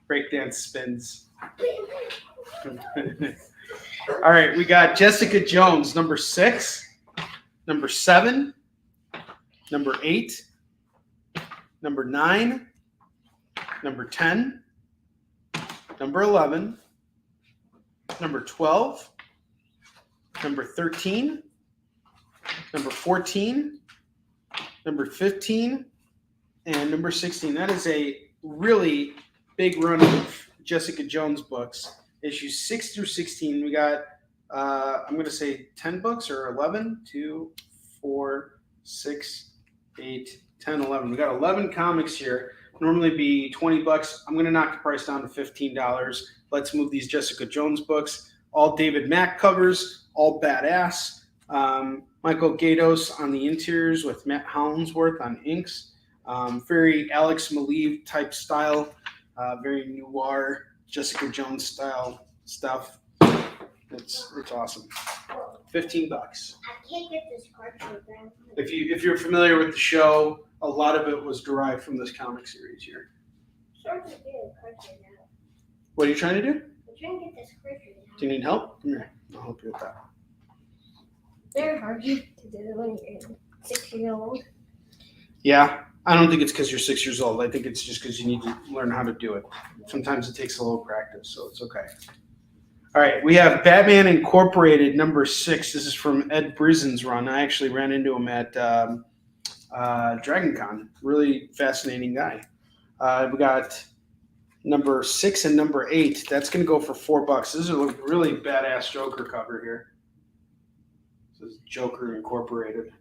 breakdance spins. All right, we got Jessica Jones, number 6, number 7, number 8, number 9, number 10, number 11, number 12, number 13, number 14, number 15, and number 16. That is a really big run of Jessica Jones books. Issues 6 through 16. We got, I'm going to say 10 books or 11, 2, 4, 6, 8, 10, 11. We got 11 comics here. Normally be 20 bucks. I'm going to knock the price down to $15. Let's move these Jessica Jones books. All David Mack covers, all badass. Michael Gaydos on the interiors with Matt Hollingsworth on inks. Very Alex Maleev type style. Very noir Jessica Jones style stuff. It's awesome. $15. I can't get this cartridge around. If you're familiar with the show, a lot of it was derived from this comic series here. Sure, to get a cartridge out. What are you trying to do? I'm trying to get this cartridge out. Do you need help? Come here. I'll help you with that. Very hard to do when you're 6 years old. Yeah, I don't think it's because you're 6 years old. I think it's just because you need to learn how to do it. Sometimes it takes a little practice, so it's okay. All right, we have Batman Incorporated, number 6. This is from Ed Brisen's run. I actually ran into him at Dragon Con. Really fascinating guy. We got number 6 and number 8. That's going to go for $4. This is a really badass Joker cover here. This is Joker Incorporated.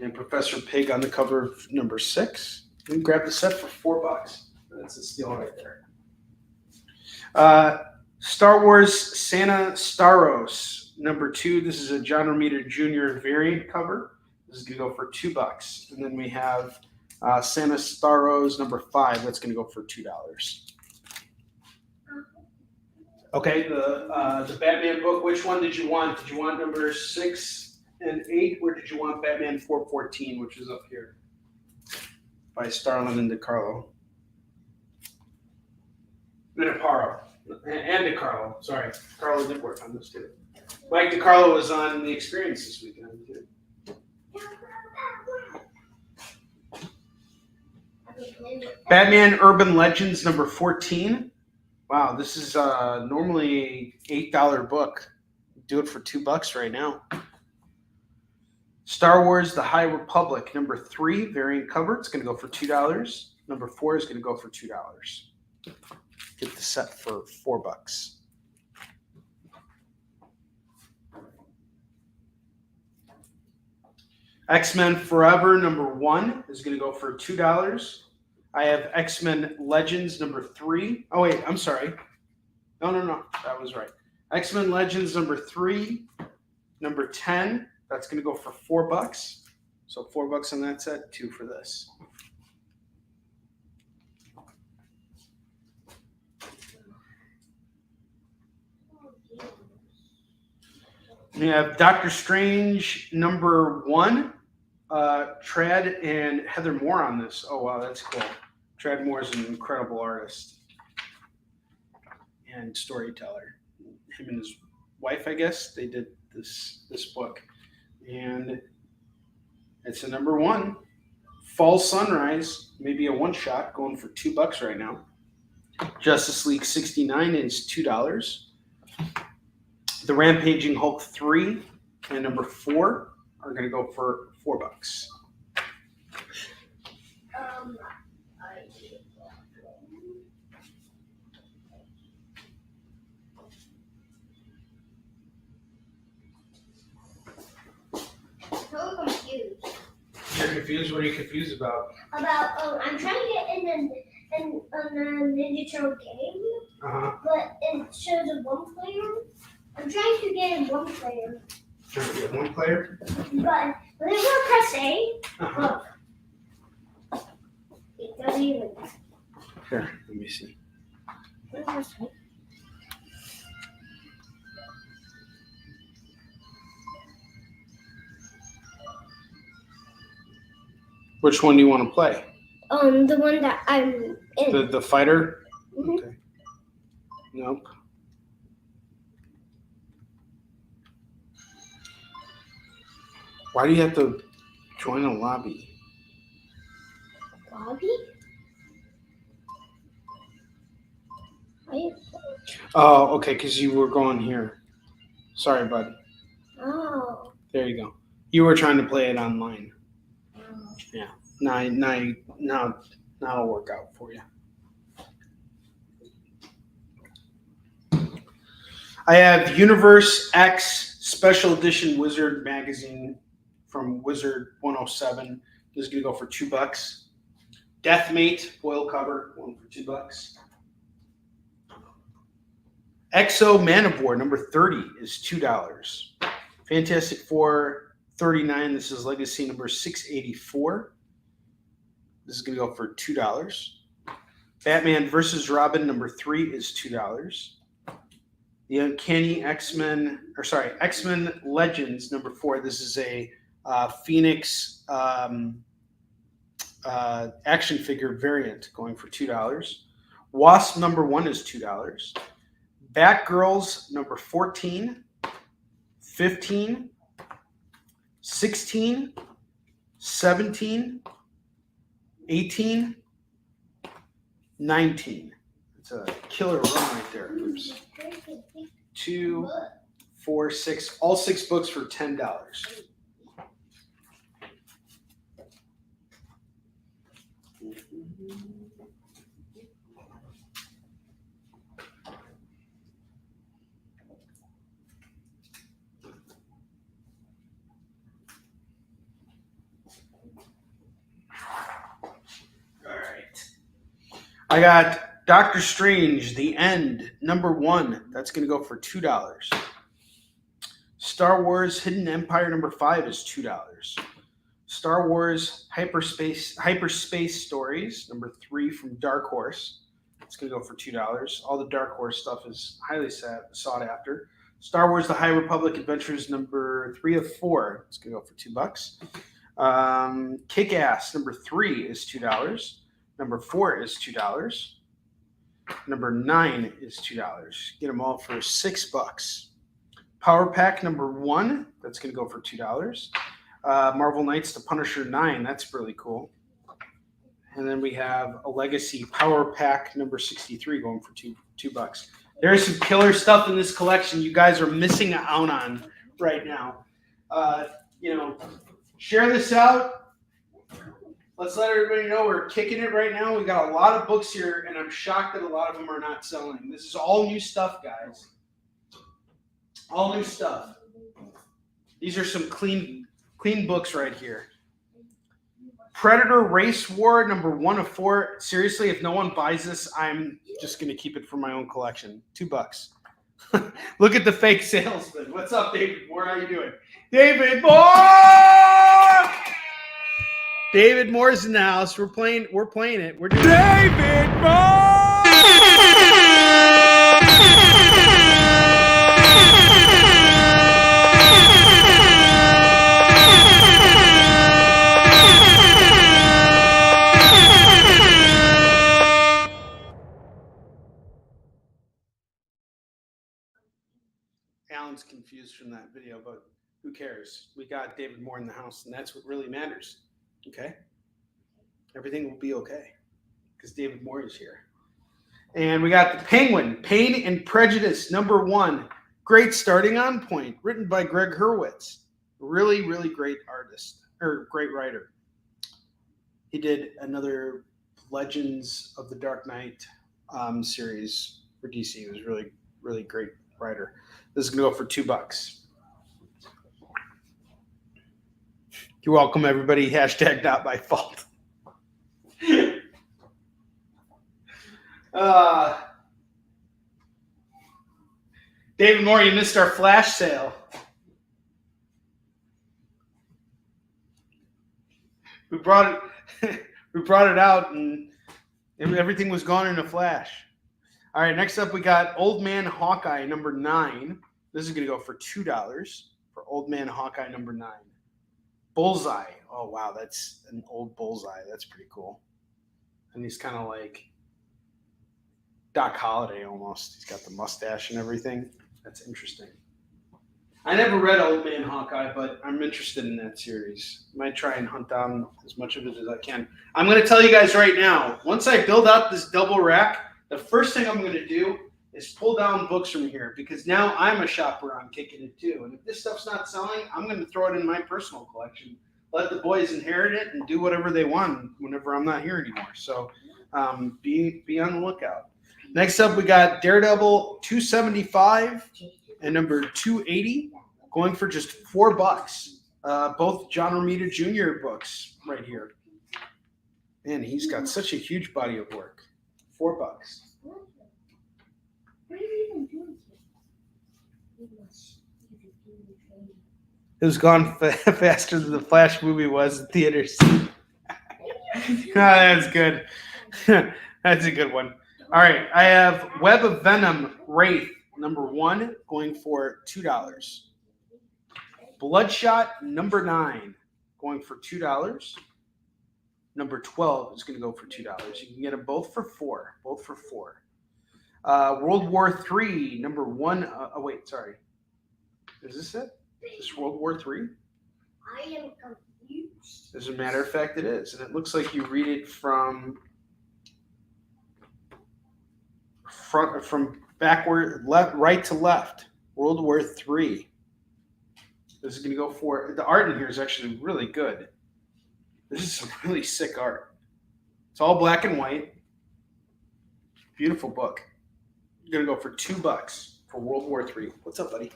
And Professor Pig on the cover of number 6. You can grab the set for $4. That's a steal right there. Star Wars Santa Staros, number 2. This is a John Romita Jr. variant cover. This is going to go for $2. And then we have Santa Staros, number 5. That's going to go for $2. Okay, the Batman book, which one did you want? Did you want number 6 and 8, or did you want Batman 414, which is up here by Starlin and DiCarlo? And DiCarlo, sorry. DiCarlo did work on this too. Mike DiCarlo was on The Experience this weekend too. Batman Urban Legends, number 14. Wow, this is normally $8 book. Do it for $2 right now. Star Wars The High Republic, number 3, variant cover. It's going to go for $2. Number 4 is going to go for $2. Get the set for $4. X-Men Forever, number 1 is going to go for $2. I have X-Men Legends, number 3. Oh, wait, I'm sorry. No. That was right. X-Men Legends, number 3. Number 10, that's going to go for $4. So $4 on that set, 2 for this. We have Doctor Strange, number 1. Trad and Heather Moore on this. Oh, wow, that's cool. Trad Moore is an incredible artist and storyteller. Him and his wife, I guess, they did this book. And it's a number 1. Fall Sunrise, maybe a one-shot, going for $2 right now. Justice League 69 is $2. The Rampaging Hulk 3 and number 4 are going to go for $4. So confused. You're confused? What are you confused about? About I'm trying to get in the Ninja Turtle game, but it shows a 1 player. I'm trying to get in 1 player. Trying to get 1 player? But then when I press A, look. It doesn't even. Here, let me see. What does it say? Which one do you want to play? The one that I'm in. The fighter? Mhm. Okay. Nope. Why do you have to join a lobby? Lobby? Oh, okay, because you were going here. Sorry, bud. Oh. There you go. You were trying to play it online. Oh. Yeah. Now it'll work out for you. I have Universe X Special Edition Wizard magazine from Wizard 107. This is gonna go for $2. Deathmate foil cover, one for $2. Exo Man of War number 30 is $2. Fantastic Four 39. This is Legacy number 684. This is gonna go for $2. Batman versus Robin number 3 is $2. The Uncanny X-Men Legends number 4. This is a Phoenix action figure variant going for $2. Wasp number 1 is $2. Batgirls number 14, 15, 16, 17, 18, 19. It's a killer run right there. Oops. 2, 4, 6. All 6 books for $10. All right. I got Doctor Strange, The End, number 1. That's going to go for $2. Star Wars Hidden Empire number 5 is $2. Star Wars Hyperspace Stories number 3 from Dark Horse. It's going to go for $2. All the Dark Horse stuff is highly sought after. Star Wars The High Republic Adventures number 3 of 4. It's going to go for $2. Kick-Ass number 3 is $2. Number 4 is $2. Number 9 is $2. Get them all for $6. Power Pack number 1. That's going to go for $2. Marvel Knights The Punisher 9. That's really cool. And then we have a Legacy Power Pack number 63 going for $2. There's some killer stuff in this collection you guys are missing out on right now. Share this out. Let's let everybody know we're kicking it right now. We got a lot of books here, and I'm shocked that a lot of them are not selling. This is all new stuff, guys. All new stuff. These are some clean books right here. Predator Race War number 1 of 4. Seriously, if no one buys this, I'm just going to keep it for my own collection. $2. Look at the fake salesman. What's up, David Moore? How you doing? David Moore! David Moore's in the house. We're playing it. We're doing David Moore! Alan's confused from that video, but who cares? We got David Moore in the house, and that's what really matters. Okay? Everything will be okay because David Moore is here. And we got The Penguin, Pain and Prejudice, number 1. Great starting on point, written by Greg Hurwitz. Really, really great artist, or great writer. He did another Legends of the Dark Knight series for DC. He was really, really great writer. This is going to go for $2. You're welcome, everybody. Hashtag not my fault. David Moore, you missed our flash sale. We brought it out, and everything was gone in a flash. All right, next up we got Old Man Hawkeye number 9. This is going to go for $2 for Old Man Hawkeye number 9. Bullseye. Oh, wow. That's an old Bullseye. That's pretty cool. And he's kind of like Doc Holliday almost. He's got the mustache and everything. That's interesting. I never read Old Man Hawkeye, but I'm interested in that series. Might try and hunt down as much of it as I can. I'm going to tell you guys right now, once I build out this double rack, the first thing I'm going to do is pull down books from here, because now I'm a shopper on Kicking It too. And if this stuff's not selling, I'm going to throw it in my personal collection. Let the boys inherit it and do whatever they want whenever I'm not here anymore. So be on the lookout. Next up, we got Daredevil 275 and number 280, going for just $4. Both John Romita Jr. books right here. Man, he's got such a huge body of work. $4. What are you even doing here? It was gone faster than the Flash movie was in theaters. Oh, that's good. That's a good one. All right, I have Web of Venom Wraith number 1 going for $2. Bloodshot number 9 going for $2. Number 12 is going to go for $2. You can get them both for $4. Both for $4. World War III number 1. Oh wait, sorry. Is this it? Is this World War III? I am confused. As a matter of fact, it is, and it looks like you read it from backward, right to left. World War III. This is going to go for, the art in here is actually really good. This is some really sick art. It's all black and white. Beautiful book. You're going to go for $2 for World War III. What's up, buddy?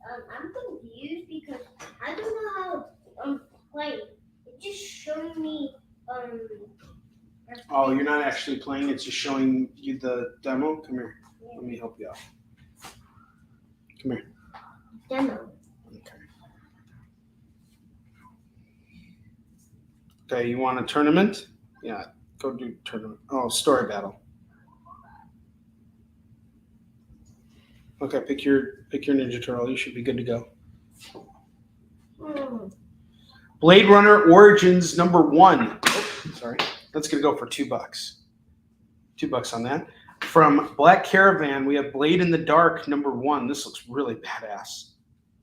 I'm confused because I don't know how to play. It just showed me Oh, you're not actually playing. It's just showing you the demo. Come here. Let me help you out. Come here. demo. Okay. Okay, you want a tournament? Yeah, go do tournament. Oh, story battle. Okay, pick your Ninja Turtle. You should be good to go. Blade Runner Origins number 1. Oh, sorry. That's going to go for $2. $2 on that. From Black Caravan, we have Blade in the Dark number 1. This looks really badass.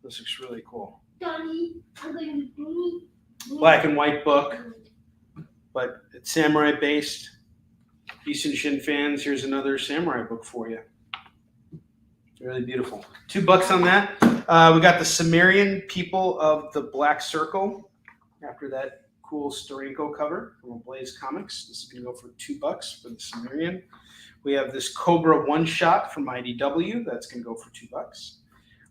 This looks really cool. Daddy, I'm going to do Black and white book, but it's samurai based. Eastern Shin fans, here's another samurai book for you. Really beautiful. $2 on that. We got the Sumerian People of the Black Circle. After that cool Steranko cover from Blaze Comics. This is going to go for $2 for the Sumerian. We have this Cobra one-shot from IDW. That's going to go for $2.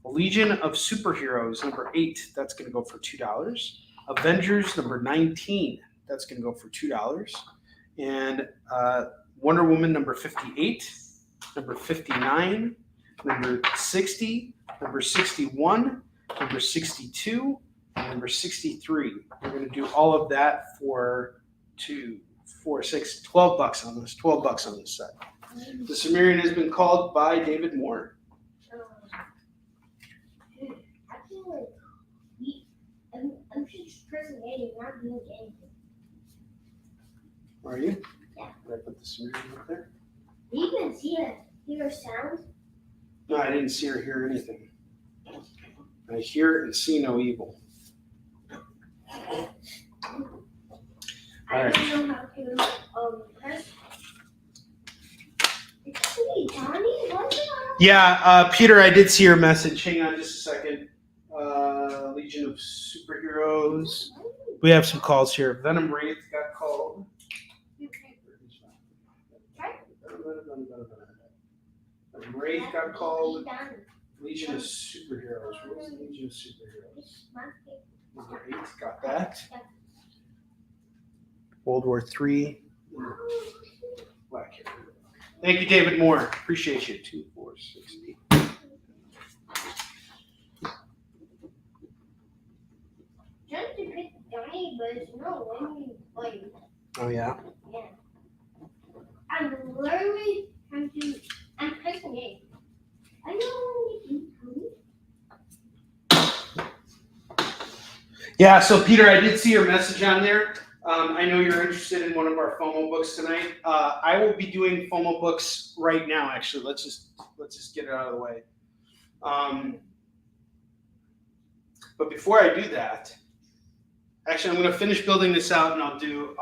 Legion of Superheroes number 8. That's going to go for $2. Avengers number 19. That's going to go for $2. And Wonder Woman number 58, number 59, number 60, number 61, number 62, and number 63. We're going to do all of that for $12 on this. $12 on this set. The Sumerian has been called by David Moore. I'm just personating, not doing anything. Are you? Yeah. Did I put the Sumerian up there? Do you even see it? Hear sound? No, I didn't see or hear anything. I hear and see no evil. I don't know how to press. Hey, Johnny, what's it on? Yeah, Peter, I did see your message. Hang on just a second. Legion of Superheroes. We have some calls here. Venom Wraith got called. Venom Wraith got called. Legion of Superheroes. Where's the Legion of Superheroes? Number 8 got that. World War III. Black Hero. Thank you, David Moore. Appreciate you. 2, 4, 6, 8. Trying to pick Johnny, but it's not letting me play. Oh, yeah? Yeah. I'm literally trying to. I'm pressing it. I know what you do, Tony. Yeah, so Peter, I did see your message on there. I know you're interested in one of our FOMO books tonight. I will be doing FOMO books right now. Actually, let's just get it out of the way. But before I do that, actually, I'm going to finish building this out, and I'll do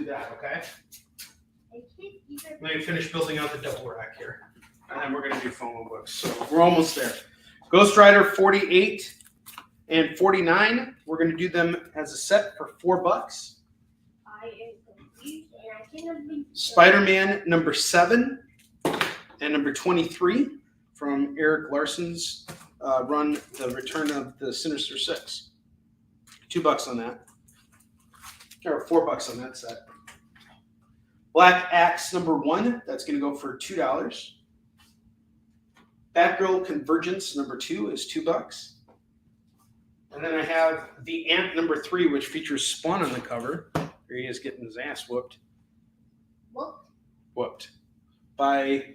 that. Okay. Let me finish building out the double rack here, and then we're going to do FOMO books. So we're almost there. Ghost Rider 48 and 49. We're going to do them as a set for $4. I am confused and I cannot be. Spider-Man number 7 and number 23 from Eric Larson's run, The Return of the Sinister Six. $2 on that, or $4 on that set. Black Axe number 1, that's going to go for $2. Batgirl Convergence number 2 is $2. And then I have The Ant number 3, which features Spawn on the cover. Here he is getting his ass whooped. Whooped by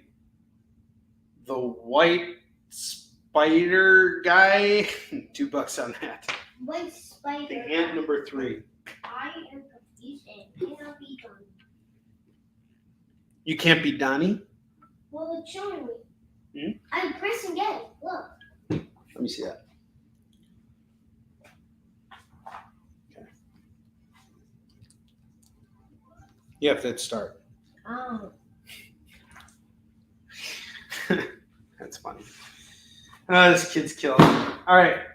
the White Spider guy. $2 on that. White Spider. The Ant number 3. I am confused and cannot be done. You can't be Donnie? Well, it's showing me. Hmm? I'm pressing it. Look. Let me see that. Okay. You have to hit start. Oh. That's funny. This kid's killing me. All right.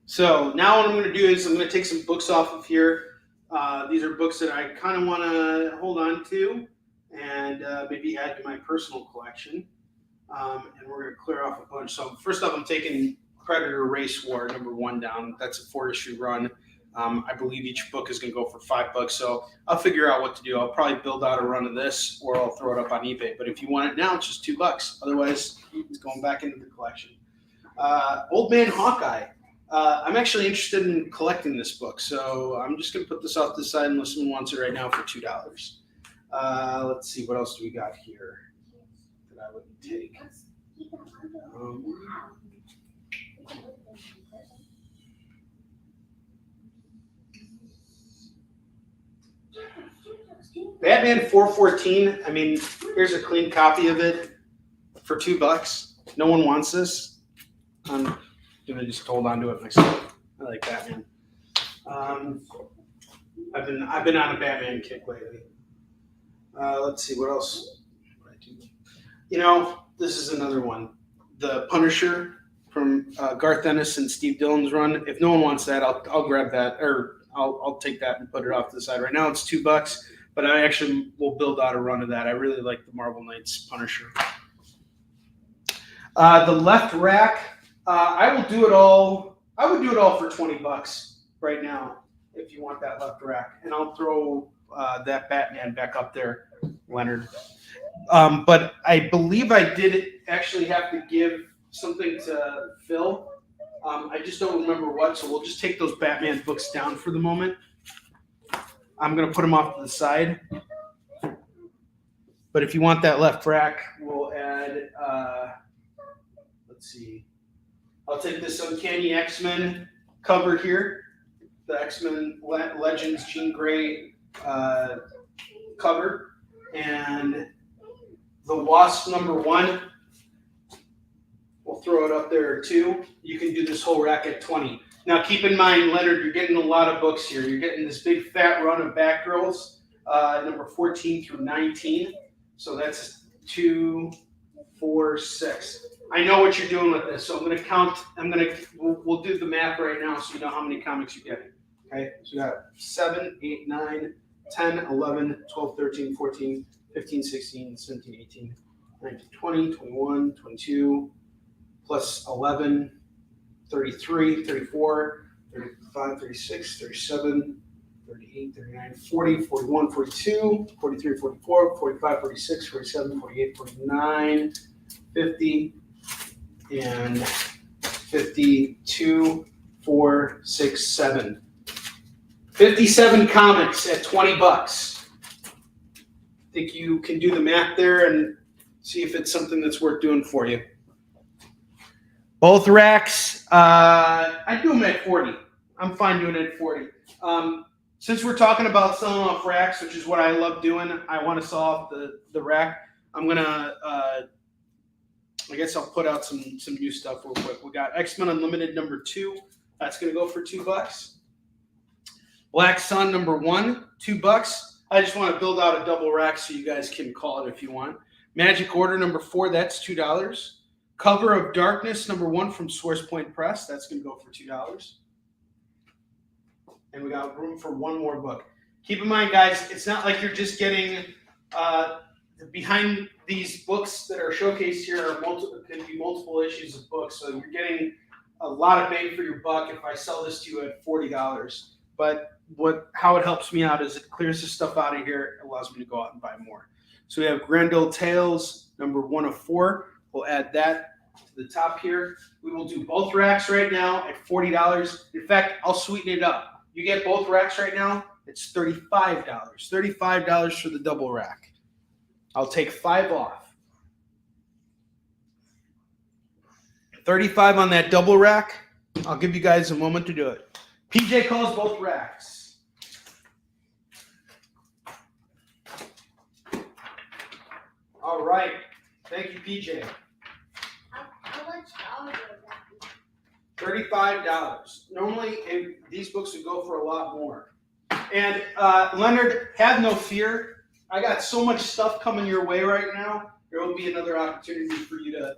So now what I'm going to do is I'm going to take some books off of here. These are books that I kind of want to hold on to and maybe add to my personal collection. And we're going to clear off a bunch. So first off, I'm taking Predator Race War number 1 down. That's a 4-issue run. I believe each book is going to go for $5. So I'll figure out what to do. I'll probably build out a run of this, or I'll throw it up on eBay. But if you want it now, it's just $2. Otherwise, it's going back into the collection. Old Man Hawkeye. I'm actually interested in collecting this book, so I'm just going to put this off to the side unless someone wants it right now for $2. Let's see, what else do we got here that I would take? Batman 414. I mean, here's a clean copy of it for $2. No one wants this. I'm gonna just hold on to it myself. I like Batman. I've been on a Batman kick lately. Let's see what else. You know, this is another one. The Punisher from Garth Ennis and Steve Dillon's run. If no one wants that, I'll grab that, or I'll take that and put it off to the side. Right now it's $2, but I actually will build out a run of that. I really like the Marvel Knights Punisher. The left rack. I will do it all. I would do it all for $20 right now if you want that left rack, and I'll throw that Batman back up there, Leonard. But I believe I did actually have to give something to Phil. I just don't remember what, so we'll just take those Batman books down for the moment. I'm going to put them off to the side. But if you want that left rack, we'll add, let's see. I'll take this Uncanny X-Men cover here, the X-Men Legends Jean Grey cover, and the Wasp number 1. We'll throw it up there too. You can do this whole rack at $20. Now keep in mind, Leonard, you're getting a lot of books here. You're getting this big fat run of Batgirls, number 14 through 19. So that's 2, 4, 6. I know what you're doing with this, so I'm going to count. We'll do the math right now so you know how many comics you're getting. Okay, so you got 7, 8, 9, 10, 11, 12, 13, 14, 15, 16, 17, 18, 19, 20, 21, 22, plus 11, 33, 34, 35, 36, 37, 38, 39, 40, 41, 42, 43, 44, 45, 46, 47, 48, 49, 50, and 52, 4, 6, 7. 57 comics at $20. Think you can do the math there and see if it's something that's worth doing for you. Both racks, I do them at 40. I'm fine doing it at 40. Since we're talking about selling off racks, which is what I love doing, I want to sell off the rack. I'm gonna, I guess I'll put out some new stuff real quick. We got X-Men Unlimited number 2. That's gonna go for $2. Black Sun number 1, $2. I just want to build out a double rack so you guys can call it if you want. Magic Order number 4, that's $2. Cover of Darkness number 1 from Source Point Press, that's gonna go for $2. And we got room for one more book. Keep in mind, guys, it's not like you're just getting behind these books that are showcased here are can be multiple issues of books. So you're getting a lot of bang for your buck if I sell this to you at $40. But how it helps me out is it clears the stuff out of here. It allows me to go out and buy more. So we have Grendel Tales, number 1 of 4. We'll add that to the top here. We will do both racks right now at $40. In fact, I'll sweeten it up. You get both racks right now, it's $35. $35 for the double rack. I'll take 5 off. 35 on that double rack. I'll give you guys a moment to do it. PJ calls both racks. All right. Thank you, PJ. How much dollars would that be? $35. Normally, these books would go for a lot more. And Leonard, have no fear. I got so much stuff coming your way right now. There will be another opportunity for you to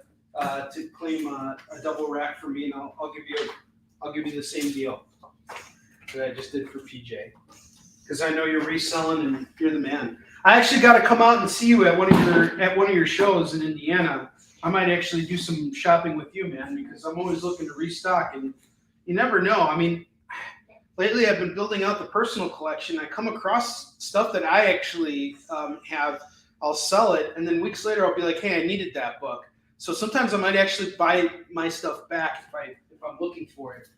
claim a double rack for me, and I'll give you the same deal that I just did for PJ, because I know you're reselling and you're the man. I actually got to come out and see you at one of your shows in Indiana. I might actually do some shopping with you, man, because I'm always looking to restock, and you never know. I mean, lately I've been building out the personal collection. I come across stuff that I actually have. I'll sell it, and then weeks later I'll be like, hey, I needed that book. So sometimes I might actually buy my stuff back if I'm looking for it.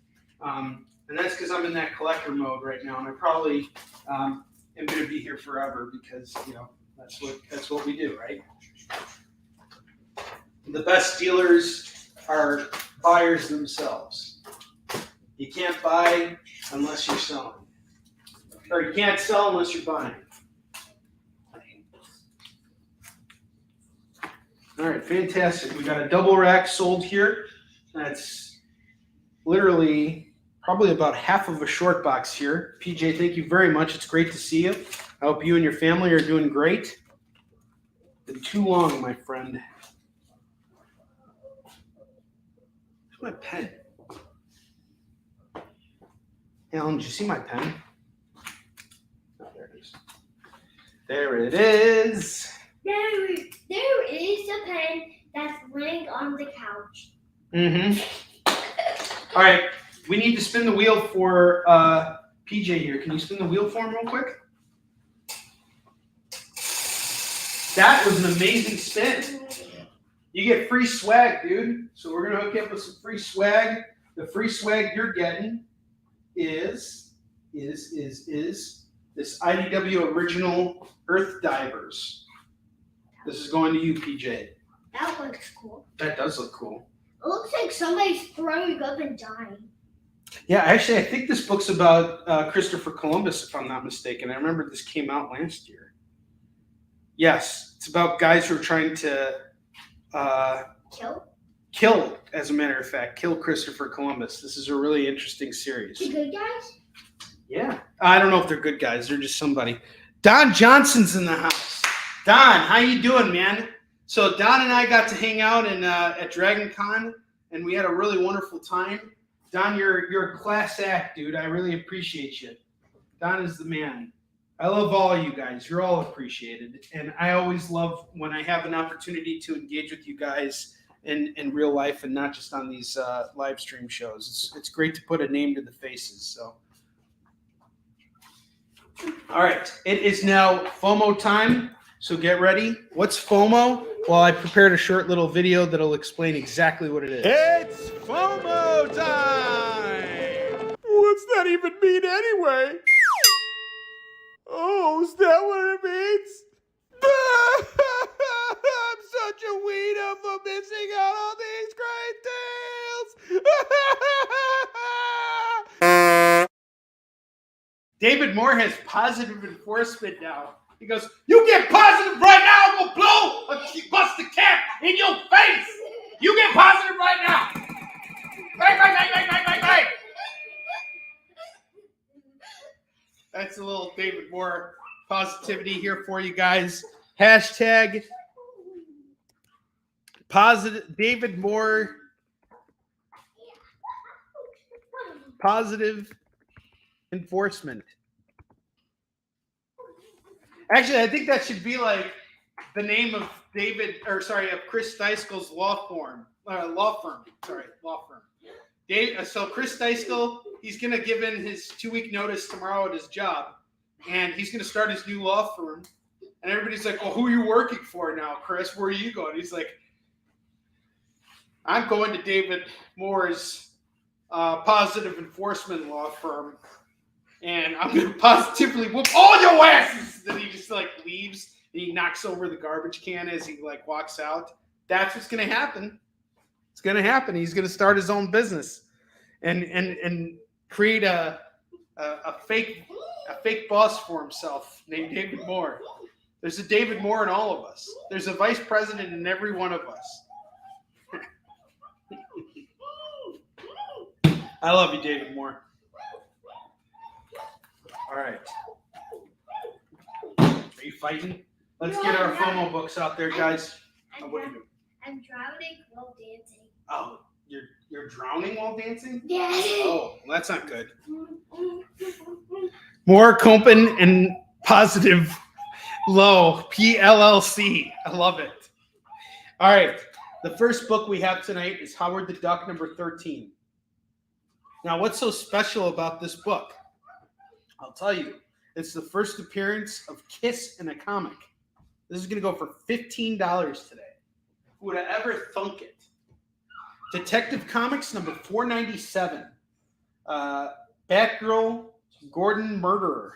And that's because I'm in that collector mode right now, and I probably am going to be here forever because, that's what we do, right? The best dealers are buyers themselves. You can't buy unless you're selling. Or you can't sell unless you're buying. All right, fantastic. We got a double rack sold here. That's literally probably about half of a short box here. PJ, thank you very much. It's great to see you. I hope you and your family are doing great. Been too long, my friend. My pen. Alan, did you see my pen? Oh, there it is. There it is. There is a pen that's laying on the couch. Mm-hmm. All right. We need to spin the wheel for PJ here. Can you spin the wheel for him real quick? That was an amazing spin. You get free swag, dude. So we're going to hook you up with some free swag. The free swag you're getting is this IDW original Earth Divers. This is going to you, PJ. That looks cool. That does look cool. It looks like somebody's throwing up and dying. Yeah, actually, I think this book's about Christopher Columbus, if I'm not mistaken. I remember this came out last year. Yes, it's about guys who are trying to kill, as a matter of fact, kill Christopher Columbus. This is a really interesting series. The good guys? Yeah. I don't know if they're good guys. They're just somebody. Don Johnson's in the house. Don, how you doing, man? So Don and I got to hang out at Dragon Con, and we had a really wonderful time. Don, you're a class act, dude. I really appreciate you. Don is the man. I love all of you guys. You're all appreciated. And I always love when I have an opportunity to engage with you guys in real life and not just on these live stream shows. It's great to put a name to the faces. So, all right. It is now FOMO time. So get ready. What's FOMO? Well, I prepared a short little video that'll explain exactly what it is. It's FOMO time! What's that even mean anyway? Oh, is that what it means? I'm such a weirdo for missing out on these great deals! David Moore has positive enforcement now. He goes, you get positive right now, I'm going to blow a bust a cap in your face. You get positive right now. Bang, bang, bang, bang, bang, bang, bang. That's a little David Moore positivity here for you guys. Hashtag positive David Moore positive enforcement. Actually, I think that should be like the name of Chris Dyskel's law firm. So Chris Dyskel, he's going to give in his 2-week notice tomorrow at his job, and he's going to start his new law firm. And everybody's like, well, who are you working for now, Chris? Where are you going? He's like, I'm going to David Moore's positive enforcement law firm, and I'm going to positively whoop all your asses. Then he just like leaves, and he knocks over the garbage can as he like walks out. That's what's going to happen. It's going to happen. He's going to start his own business and create a fake boss for himself named David Moore. There's a David Moore in all of us. There's a vice president in every one of us. I love you, David Moore. All right. Are you fighting? Let's get our FOMO books out there, guys. What are you doing? I'm drowning while dancing. Oh, you're drowning while dancing? Yeah. Oh, well, that's not good. More Compen and positive low, PLLC. I love it. All right. The first book we have tonight is Howard the Duck, number 13. Now, what's so special about this book? I'll tell you. It's the first appearance of Kiss in a comic. This is going to go for $15 today. Who would have ever thunk it? Detective Comics number 497. Batgirl, Gordon Murderer.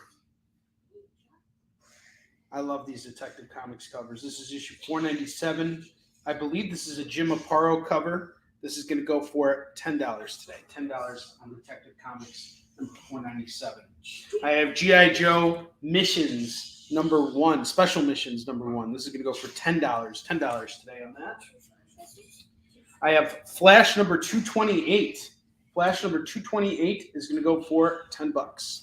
I love these Detective Comics covers. This is issue 497. I believe this is a Jim Aparo cover. This is going to go for $10 today. $10 on Detective Comics number 497. I have G.I. Joe Missions number 1, Special Missions number 1. This is going to go for $10. $10 today on that. I have Flash number 228. Flash number 228 is going to go for $10.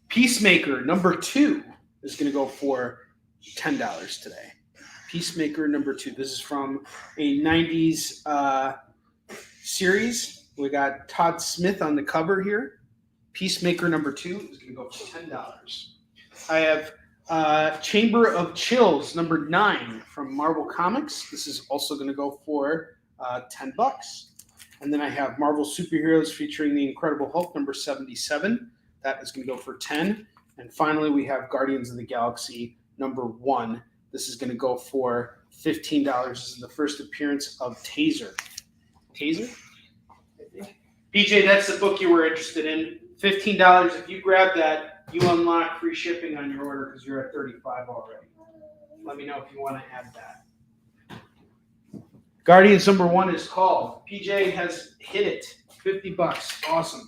Peacemaker number 2 is going to go for $10 today. Peacemaker number 2. This is from a 90s series. We got Todd Smith on the cover here. Peacemaker number 2 is going to go for $10. I have Chamber of Chills number 9 from Marvel Comics. This is also going to go for $10. And then I have Marvel Superheroes featuring the Incredible Hulk number 77. That is going to go for $10. And finally, we have Guardians of the Galaxy number 1. This is going to go for $15. This is the first appearance of Taser. Taser? BJ, that's the book you were interested in. $15. If you grab that, you unlock free shipping on your order because you're at $35 already. Let me know if you want to add that. Guardians number 1 is called. PJ has hit it. $50. Awesome.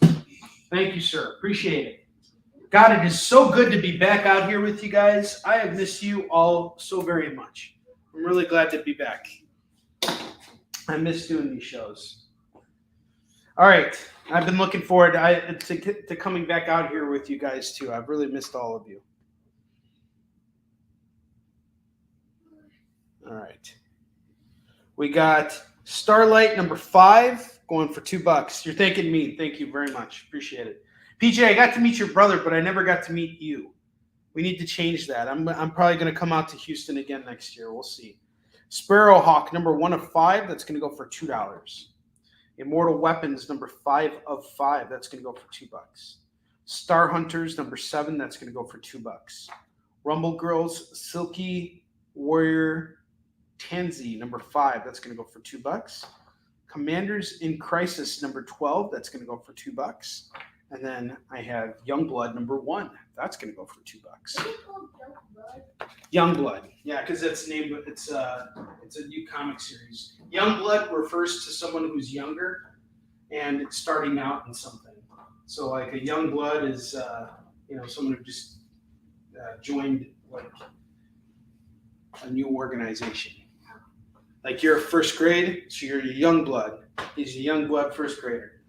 Thank you, sir. Appreciate it. God, it is so good to be back out here with you guys. I have missed you all so very much. I'm really glad to be back. I miss doing these shows. All right. I've been looking forward to coming back out here with you guys, too. I've really missed all of you. All right. We got Starlight number 5 going for $2. You're thanking me. Thank you very much. Appreciate it. PJ, I got to meet your brother, but I never got to meet you. We need to change that. I'm probably going to come out to Houston again next year. We'll see. Sparrowhawk number 1 of 5. That's going to go for $2. Immortal Weapons number 5 of 5. That's going to go for $2. Star Hunters number 7. That's going to go for $2. Rumble Girls Silky Warrior Tansy number 5. That's going to go for $2. Commanders in Crisis number 12. That's going to go for $2. And then I have Youngblood #1. That's going to go for $2. Is it called Youngblood? Youngblood, yeah, because that's the name. It's a new comic series. Youngblood refers to someone who's younger and starting out in something. So like a Youngblood is someone who just joined like a new organization. Like you're first grade, so you're a Youngblood. He's a Youngblood first grader.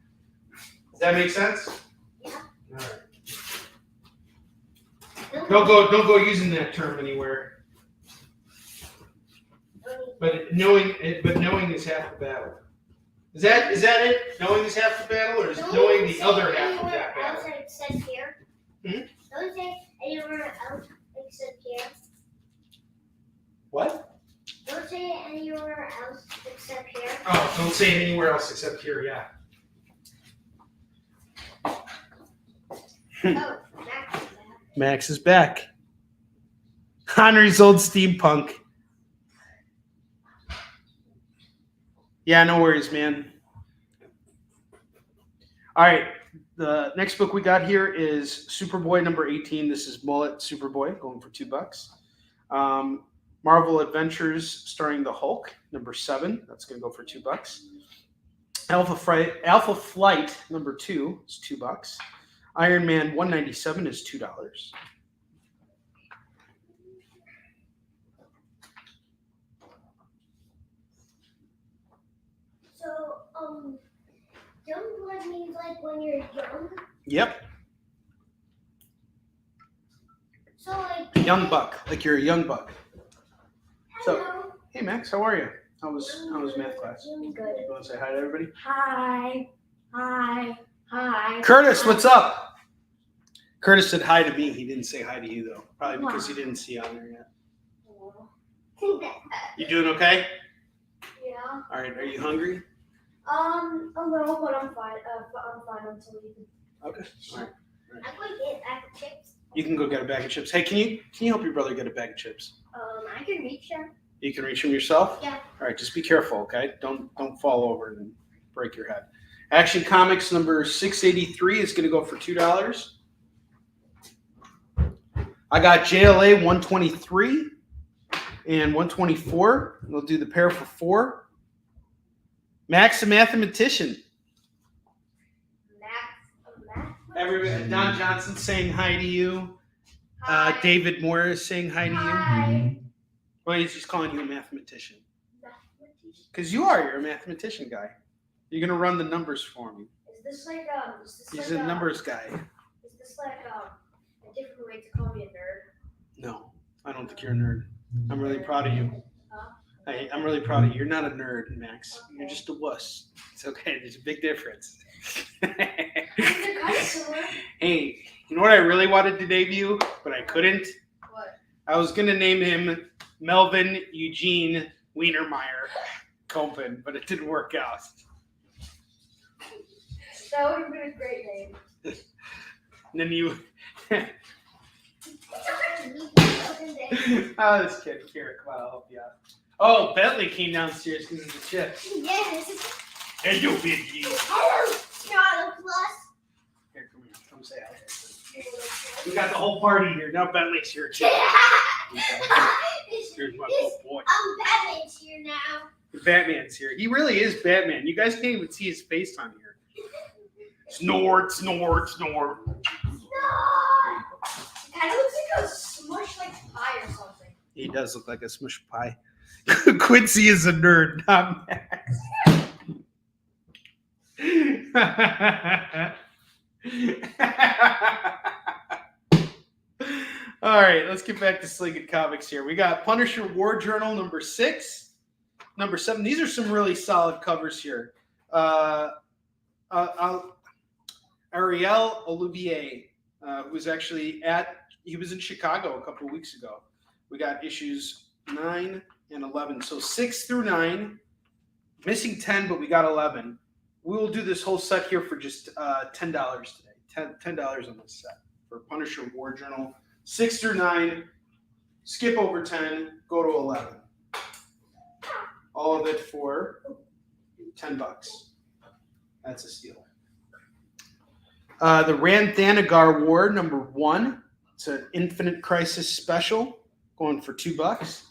Does that make sense? Yeah. All right. Don't go using that term anywhere. But knowing is half the battle. Is that it? Knowing is half the battle, or is knowing the other half of that battle? Don't say except here. Don't say anywhere else except here. What? Don't say it anywhere else except here. Oh, don't say it anywhere else except here. Yeah. Oh, Max is back. Henry's old steampunk. Yeah, no worries, man. All right, the next book we got here is Superboy #18. This is Mullet Superboy, going for $2. Marvel Adventures starring the Hulk, #7. That's going to go for $2. Alpha Flight #2 is $2. Iron Man 197 is $2. So, young blood means like when you're young. Yep. So like Young buck, like you're a young buck. hello. Hey Max, how are you? How was math class? Good. You want to say hi to everybody? Hi. Curtis, what's up? Curtis said hi to me. He didn't say hi to you though. Probably because he didn't see you on there yet. You doing okay? Yeah. All right. Are you hungry? A little, but I'm fine. I'm fine until you can. Okay. All right. I'm going to get a bag of chips. You can go get a bag of chips. Hey, can you help your brother get a bag of chips? I can reach them. You can reach them yourself? Yeah. All right. Just be careful, okay? Don't fall over and break your head. Action Comics #683 is going to go for $2. I got JLA 123 and 124. We'll do the pair for $4. Max, the mathematician. Max. Everybody, Don Johnson saying hi to you. Hi. David Moore is saying hi to you. Hi. Well, he's just calling you a mathematician. Because you're a mathematician guy. You're going to run the numbers for me. Is this like He's a numbers guy. Is this like a different way to call me a nerd? No, I don't think you're a nerd. I'm really proud of you. I'm really proud of you. You're not a nerd, Max. Okay. You're just a wuss. It's okay. There's a big difference. They're kind of similar. Hey, you know what I really wanted to debut, but I couldn't? What? I was going to name him Melvin Eugene Wienermeyer Copen, but it didn't work out. That would have been a great name. And then you... Yes. this kid here. Come on, I'll help you out. Oh, Bentley came downstairs because of the chips. Hey, you big G. Hello, Charlotte Plus. Here, come here. Come say hi. We got the whole party here. Now Bentley's here. Too. Here's my little boy. Batman's here now. The Batman's here. He really is Batman. You guys can't even see his face on here. Snort, snort, snort. No. Kind of looks like a smush like pie or something. He does look like a smush pie. Quincy is a nerd, not Max. All right, let's get back to Slinging Comics here. We got Punisher War Journal #6, #7. These are some really solid covers here. Ariel Olivier, who was actually he was in Chicago a couple of weeks ago. We got issues 9 and 11. So 6 through 9, missing 10, but we got 11. We will do this whole set here for just $10 today. $10 on this set for Punisher War Journal. 6 through 9, skip over 10, go to 11. All of it for $10. That's a steal. The Ranthanagar War #1. It's an Infinite Crisis special, going for $2.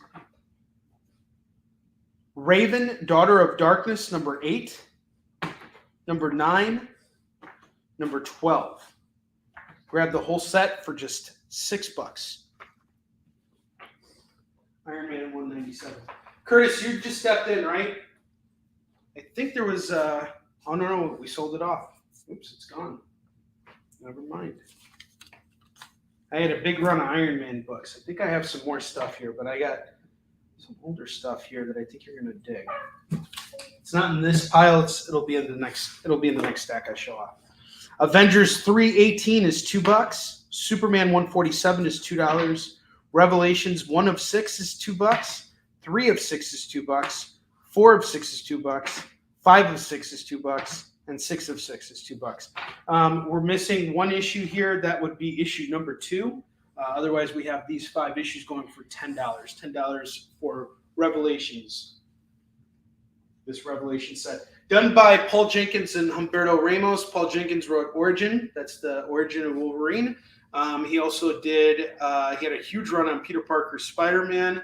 Raven, Daughter of Darkness #8. #9. #12. Grab the whole set for just $6. Iron Man 197. Curtis, you just stepped in, right? I think there was, oh no, we sold it off. Oops, it's gone. Never mind. I had a big run of Iron Man books. I think I have some more stuff here, but I got some older stuff here that I think you're gonna dig. It's not in this pile. It'll be in the next stack I show off. Avengers 318 is $2. Superman 147 is $2. Revelations 1 of 6 is $2. 3 of 6 is $2. 4 of 6 is $2. 5 of 6 is $2. And 6 of 6 is $2. We're missing one issue here. That would be issue #2. Otherwise, we have these 5 issues going for $10. $10 for Revelations. This Revelation set. Done by Paul Jenkins and Humberto Ramos. Paul Jenkins wrote Origin. That's the origin of Wolverine. He also did, he had a huge run on Peter Parker's Spider-Man.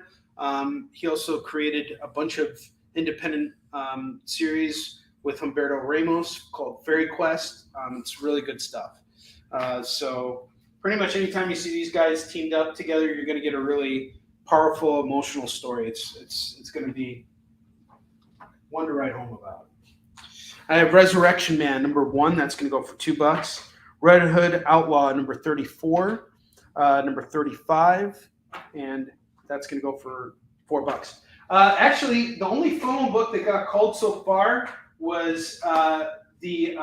He also created a bunch of independent series with Humberto Ramos called Fairy Quest. It's really good stuff. So pretty much anytime you see these guys teamed up together, you're going to get a really powerful, emotional story. It's going to be one to write home about. I have Resurrection Man #1. That's going to go for $2. Red Hood Outlaw #34, #35, and that's going to go for $4. Actually, the only FOMO book that got called so far was the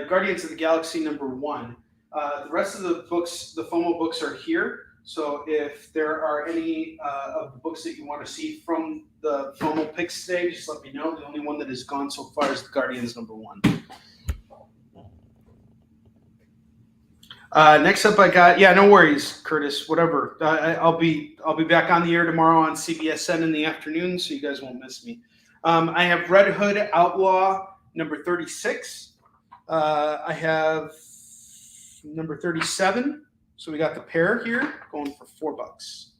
Guardians of the Galaxy #1. The rest of the books, the FOMO books, are here. So if there are any of the books that you want to see from the FOMO picks today, just let me know. The only one that has gone so far is the Guardians #1. Next up, I got, no worries, Curtis. Whatever. I'll be back on the air tomorrow on CBSN in the afternoon, so you guys won't miss me. I have Red Hood Outlaw #36. I have #37. So we got the pair here going for $4.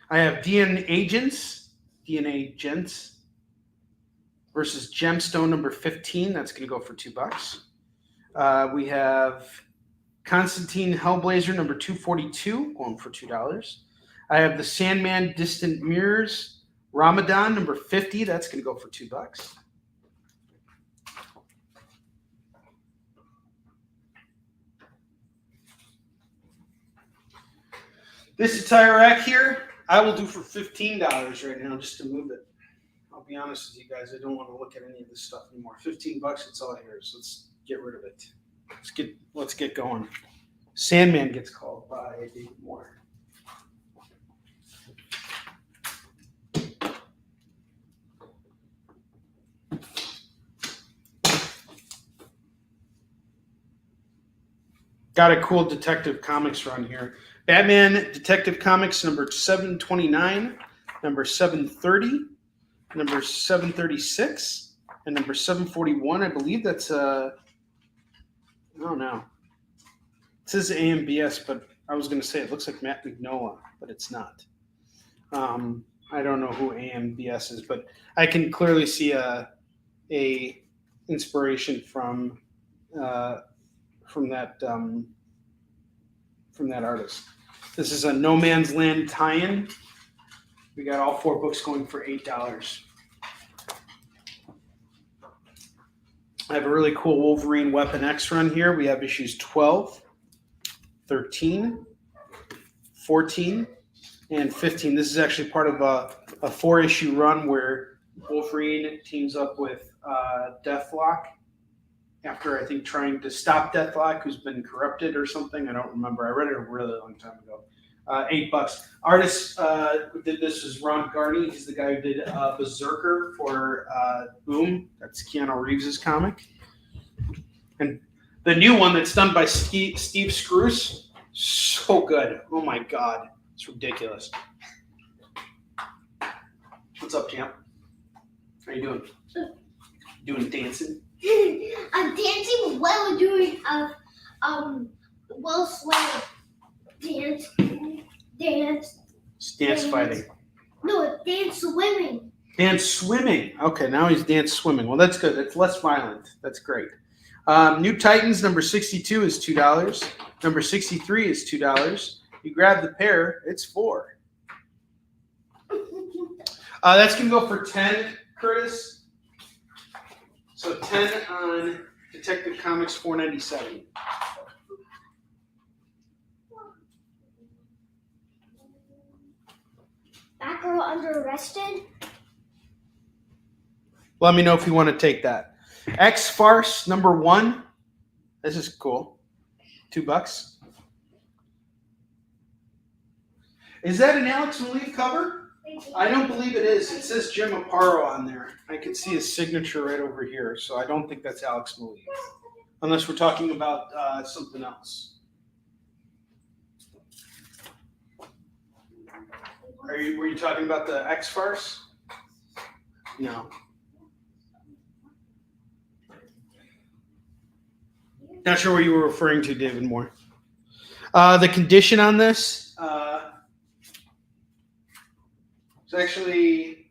I have DNA Gents versus Gemstone #15. That's going to go for $2. We have Constantine Hellblazer #242 going for $2. I have the Sandman Distant Mirrors Ramadan #50. That's going to go for $2. This entire rack here, I will do for $15 right now just to move it. I'll be honest with you guys, I don't want to look at any of this stuff anymore. $15, it's all yours. Let's get rid of it. Let's get going. Sandman gets called by David Moore. Got a cool Detective Comics run here. Batman Detective Comics #729, #730, #736, and #741. I believe that's I don't know. It says AMBS, but I was going to say it looks like Matt Mignola, but it's not. I don't know who AMBS is, but I can clearly see a inspiration from that artist. This is a No Man's Land tie-in. We got all 4 books going for $8. I have a really cool Wolverine Weapon X run here. We have issues 12, 13, 14, and 15. This is actually part of a 4-issue run where Wolverine teams up with Deathlock after, I think, trying to stop Deathlock, who's been corrupted or something. I don't remember. I read it a really long time ago. $8. Artist who did this is Ron Garney. He's the guy who did Berserker for Boom. That's Keanu Reeves' comic. And the new one that's done by Steve Scruse, so good. Oh my God. It's ridiculous. What's up, champ? How you doing? Doing dancing? I'm dancing while doing sway. Dance. Dance fighting. No, dance swimming. Dance swimming. Okay, now he's dance swimming. Well, that's good. It's less violent. That's great. New Titans number 62 is $2. Number 63 is $2. You grab the pair, it's $4. That's gonna go for 10, Curtis. So 10 on Detective Comics 497. Batgirl under arrested. Let me know if you want to take that. X Farce number 1. This is cool. $2. Is that an Alex Malik cover? I don't believe it is. It says Jim Aparo on there. I can see his signature right over here, so I don't think that's Alex Malik. Unless we're talking about something else. Were you talking about the X Farce? No. Not sure what you were referring to, David Moore. The condition on this there's actually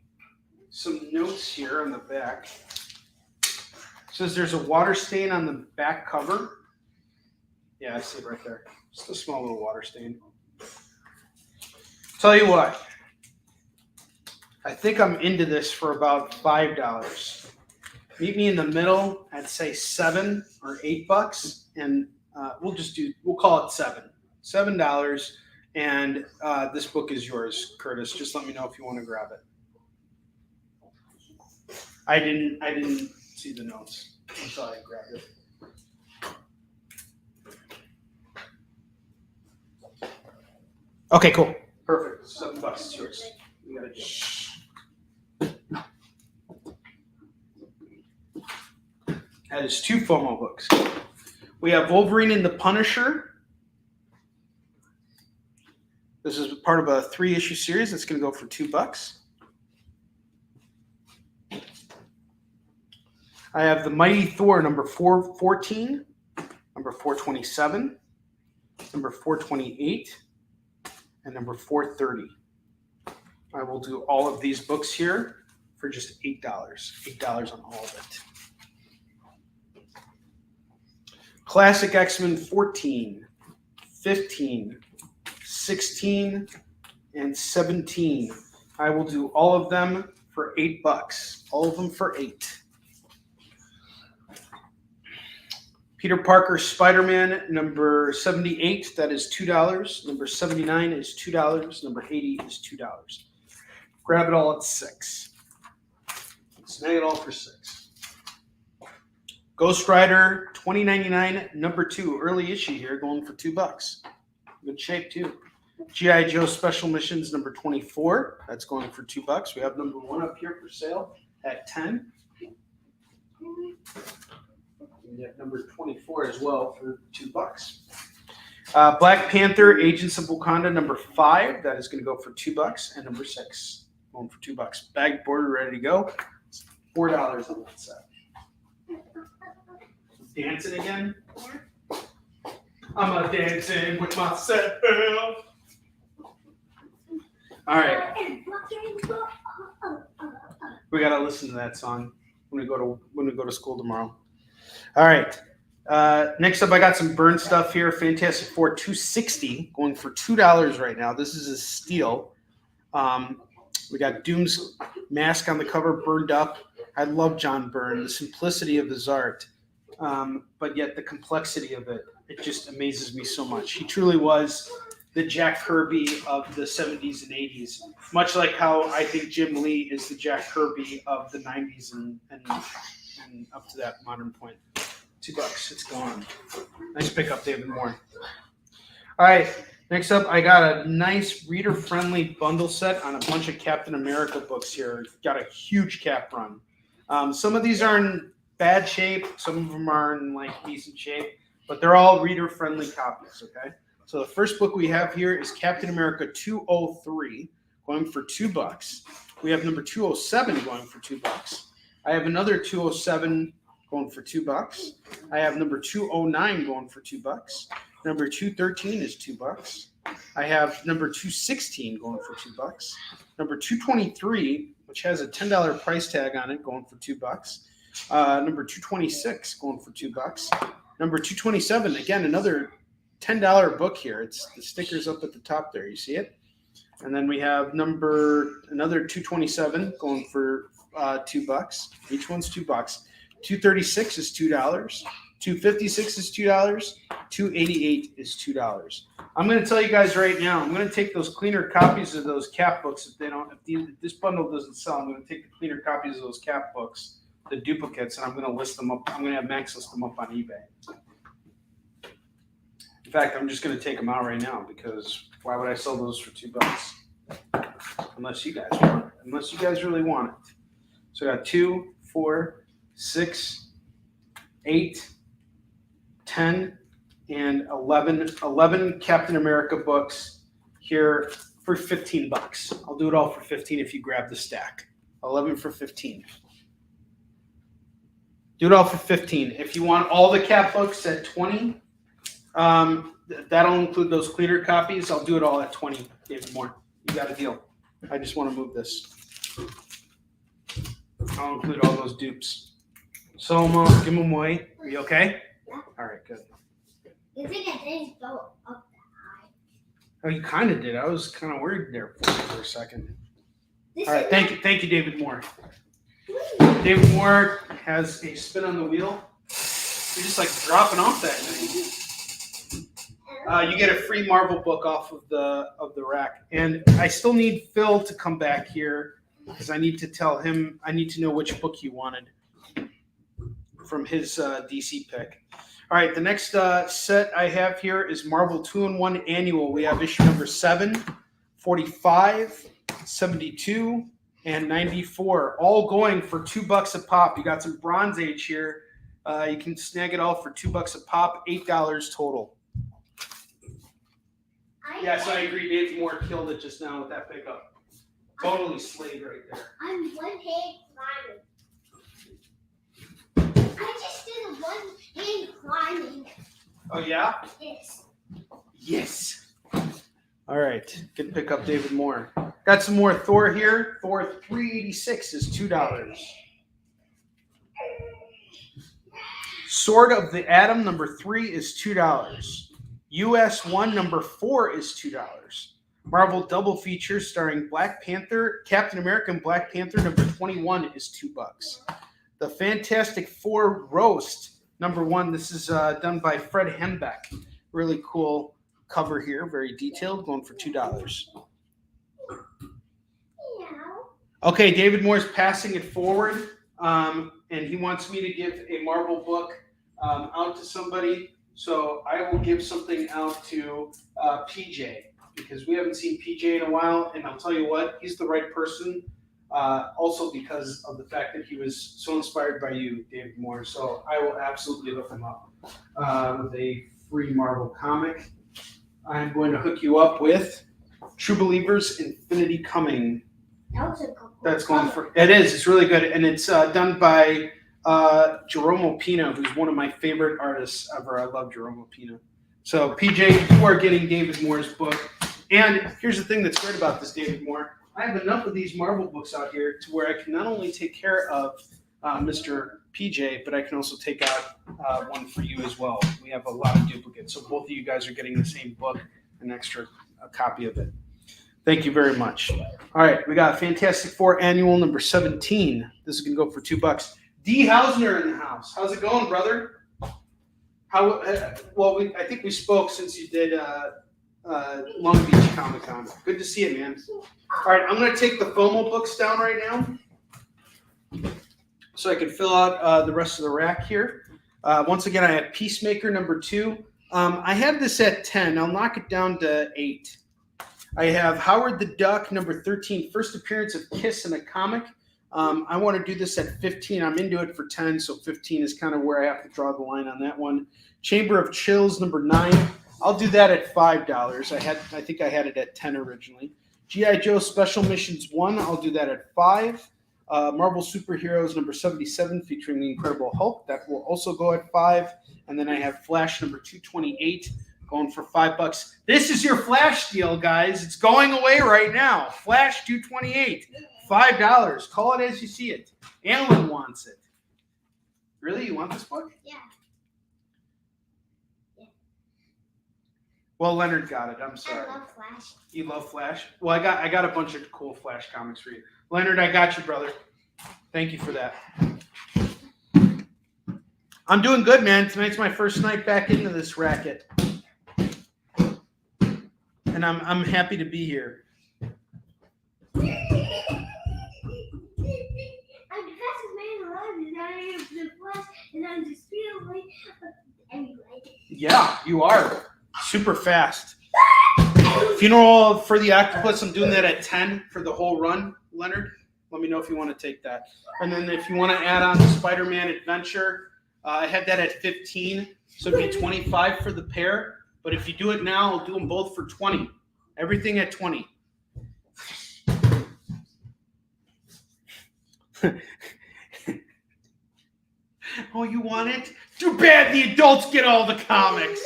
some notes here on the back. It says there's a water stain on the back cover. Yeah, I see it right there. Just a small little water stain. Tell you what, I think I'm into this for about $5. Meet me in the middle at say $7 or $8, and we'll call it $7. And this book is yours, Curtis. Just let me know if you want to grab it. I didn't see the notes. I thought I grabbed it. Okay, cool. Perfect. $7. It's yours. You got it. That is 2 FOMO books. We have Wolverine and the Punisher. This is part of a 3-issue series that's going to go for $2. I have the Mighty Thor number 414, number 427, number 428, and number 430. I will do all of these books here for just $8. $8 on all of it. Classic X-Men 14, 15, 16, and 17. I will do all of them for $8. All of them for $8. Peter Parker Spider-Man number 78, that is $2. Number 79 is $2. Number 80 is $2. Grab it all at $6. Snag it all for $6. Ghost Rider 2099 number 2, early issue here, going for $2. Good shape too. G.I. Joe Special Missions number 24, that's going for $2. We have number 1 up here for sale at $10. We have number 24 as well for $2. Black Panther Agents of Wakanda number 5, that is going to go for $2, and number 6 going for $2. Bag border ready to go. It's $4 on that set. Dancing again? I'm a dancing with myself. All right. We gotta listen to that song when we go to school tomorrow. All right. Next up, I got some burn stuff here. Fantastic Four 260 going for $2 right now. This is a steal. We got Doom's mask on the cover burned up. I love John Byrne, the simplicity of his art, but yet the complexity of it. It just amazes me so much. He truly was the Jack Kirby of the 70s and 80s, much like how I think Jim Lee is the Jack Kirby of the 90s and up to that modern point. $2, it's gone. Nice pickup, David Moore. All right, next up, I got a nice reader-friendly bundle set on a bunch of Captain America books here. Got a huge cap run. Some of these are in bad shape. Some of them are in like decent shape, but they're all reader-friendly copies, okay? So the first book we have here is Captain America 203, going for $2. We have number 207 going for $2. I have another 207 going for $2. I have number 209 going for $2. Number 213 is $2. I have number 216 going for $2. Number 223, which has a $10 price tag on it, going for $2. Number 226 going for $2. Number 227, again, another $10 book here. It's the stickers up at the top there. You see it? And then we have another 227 going for $2. Each one's $2. 236 is $2. 256 is $2. 288 is $2. I'm going to tell you guys right now, I'm going to take those cleaner copies of those cap books. If this bundle doesn't sell, I'm going to take the cleaner copies of those cap books, the duplicates, and I'm going to list them up. I'm going to have Max list them up on eBay. In fact, I'm just going to take them out right now because why would I sell those for $2? Unless you guys want it. Unless you guys really want it. So I got 2, 4, 6, 8, 10, and 11 Captain America books here for $15. I'll do it all for $15 if you grab the stack. 11 for $15. Do it all for $15. If you want all the cap books at $20, that'll include those cleaner copies. I'll do it all at $20. David Moore, you got a deal. I just want to move this. I'll include all those dupes. So give them away. Are you okay? Yeah. All right, good. You think I didn't go up that high? Oh, you kind of did. I was kind of worried there for a second. All right, thank you, David Moore. David Moore has a spin on the wheel. You're just like dropping off that thing. You get a free Marvel book off of the rack, and I still need Phil to come back here because I need to tell him. I need to know which book he wanted from his DC pick. All right, the next set I have here is Marvel 2-in-1 Annual. We have issue number 7, 45, 72, and 94, all going for $2 a pop. You got some Bronze Age here. You can snag it all for $2 a pop, $8 total. Yes, I agree. Dave Moore killed it just now with that pickup. Totally slayed right there. I'm one-hand climbing. I just did a one-hand climbing. Oh, yeah? Yes. Yes. All right. Good pickup, David Moore. Got some more Thor here. Thor 386 is $2. Sword of the Atom number 3 is $2. US 1 number 4 is $2. Marvel double feature starring Black Panther, Captain America, and Black Panther number 21 is $2. The Fantastic Four Roast number 1. This is done by Fred Hembeck. Really cool cover here, very detailed, going for $2. Okay, David Moore's passing it forward, and he wants me to give a Marvel book out to somebody. So I will give something out to PJ because we haven't seen PJ in a while, and I'll tell you what, he's the right person. Also because of the fact that he was so inspired by you, David Moore. So I will absolutely hook him up with a free Marvel comic. I'm going to hook you up with True Believers Infinity Coming. That's going for it is. It's really good, and it's done by Jerome Opina, who's one of my favorite artists ever. I love Jerome Opina. So PJ, you are getting David Moore's book. And here's the thing that's great about this, David Moore. I have enough of these Marvel books out here to where I can not only take care of Mr. PJ, but I can also take out one for you as well. We have a lot of duplicates, so both of you guys are getting the same book, an extra copy of it. Thank you very much. All right, we got Fantastic Four Annual number 17. This is going to go for $2. D. Hausner in the house. How's it going, brother? How? I think we spoke since you did Long Beach Comic Con. Good to see you, man. All right, I'm going to take the FOMO books down right now so I can fill out the rest of the rack here. Once again, I have Peacemaker number 2. I had this at 10. I'll knock it down to 8. I have Howard the Duck number 13, first appearance of Kiss in a comic. I want to do this at 15. I'm into it for 10, so 15 is kind of where I have to draw the line on that one. Chamber of Chills number 9. I'll do that at $5. I think I had it at 10 originally. G.I. Joe Special Missions 1, I'll do that at 5. Marvel Superheroes number 77 featuring the Incredible Hulk, that will also go at 5. And then I have Flash number 228 going for $5. This is your Flash deal, guys. It's going away right now. Flash 228, $5. Call it as you see it. Alan wants it. Really? You want this book? Yeah. Well, Leonard got it. I'm sorry. I love Flash. You love Flash? Well, I got a bunch of cool Flash comics for you. Leonard, I got you, brother. Thank you for that. I'm doing good, man. Tonight's my first night back into this racket. And I'm happy to be here. I'm the fastest man alive, and I am the Flash, and I'm the speed of light. Anyway. Yeah, you are. Super fast. Funeral for the Octopus, I'm doing that at 10 for the whole run, Leonard. Let me know if you want to take that. And then if you want to add on the Spider-Man Adventure, I had that at 15, so it'd be 25 for the pair. But if you do it now, I'll do them both for 20. Everything at 20. Oh, you want it? Too bad the adults get all the comics.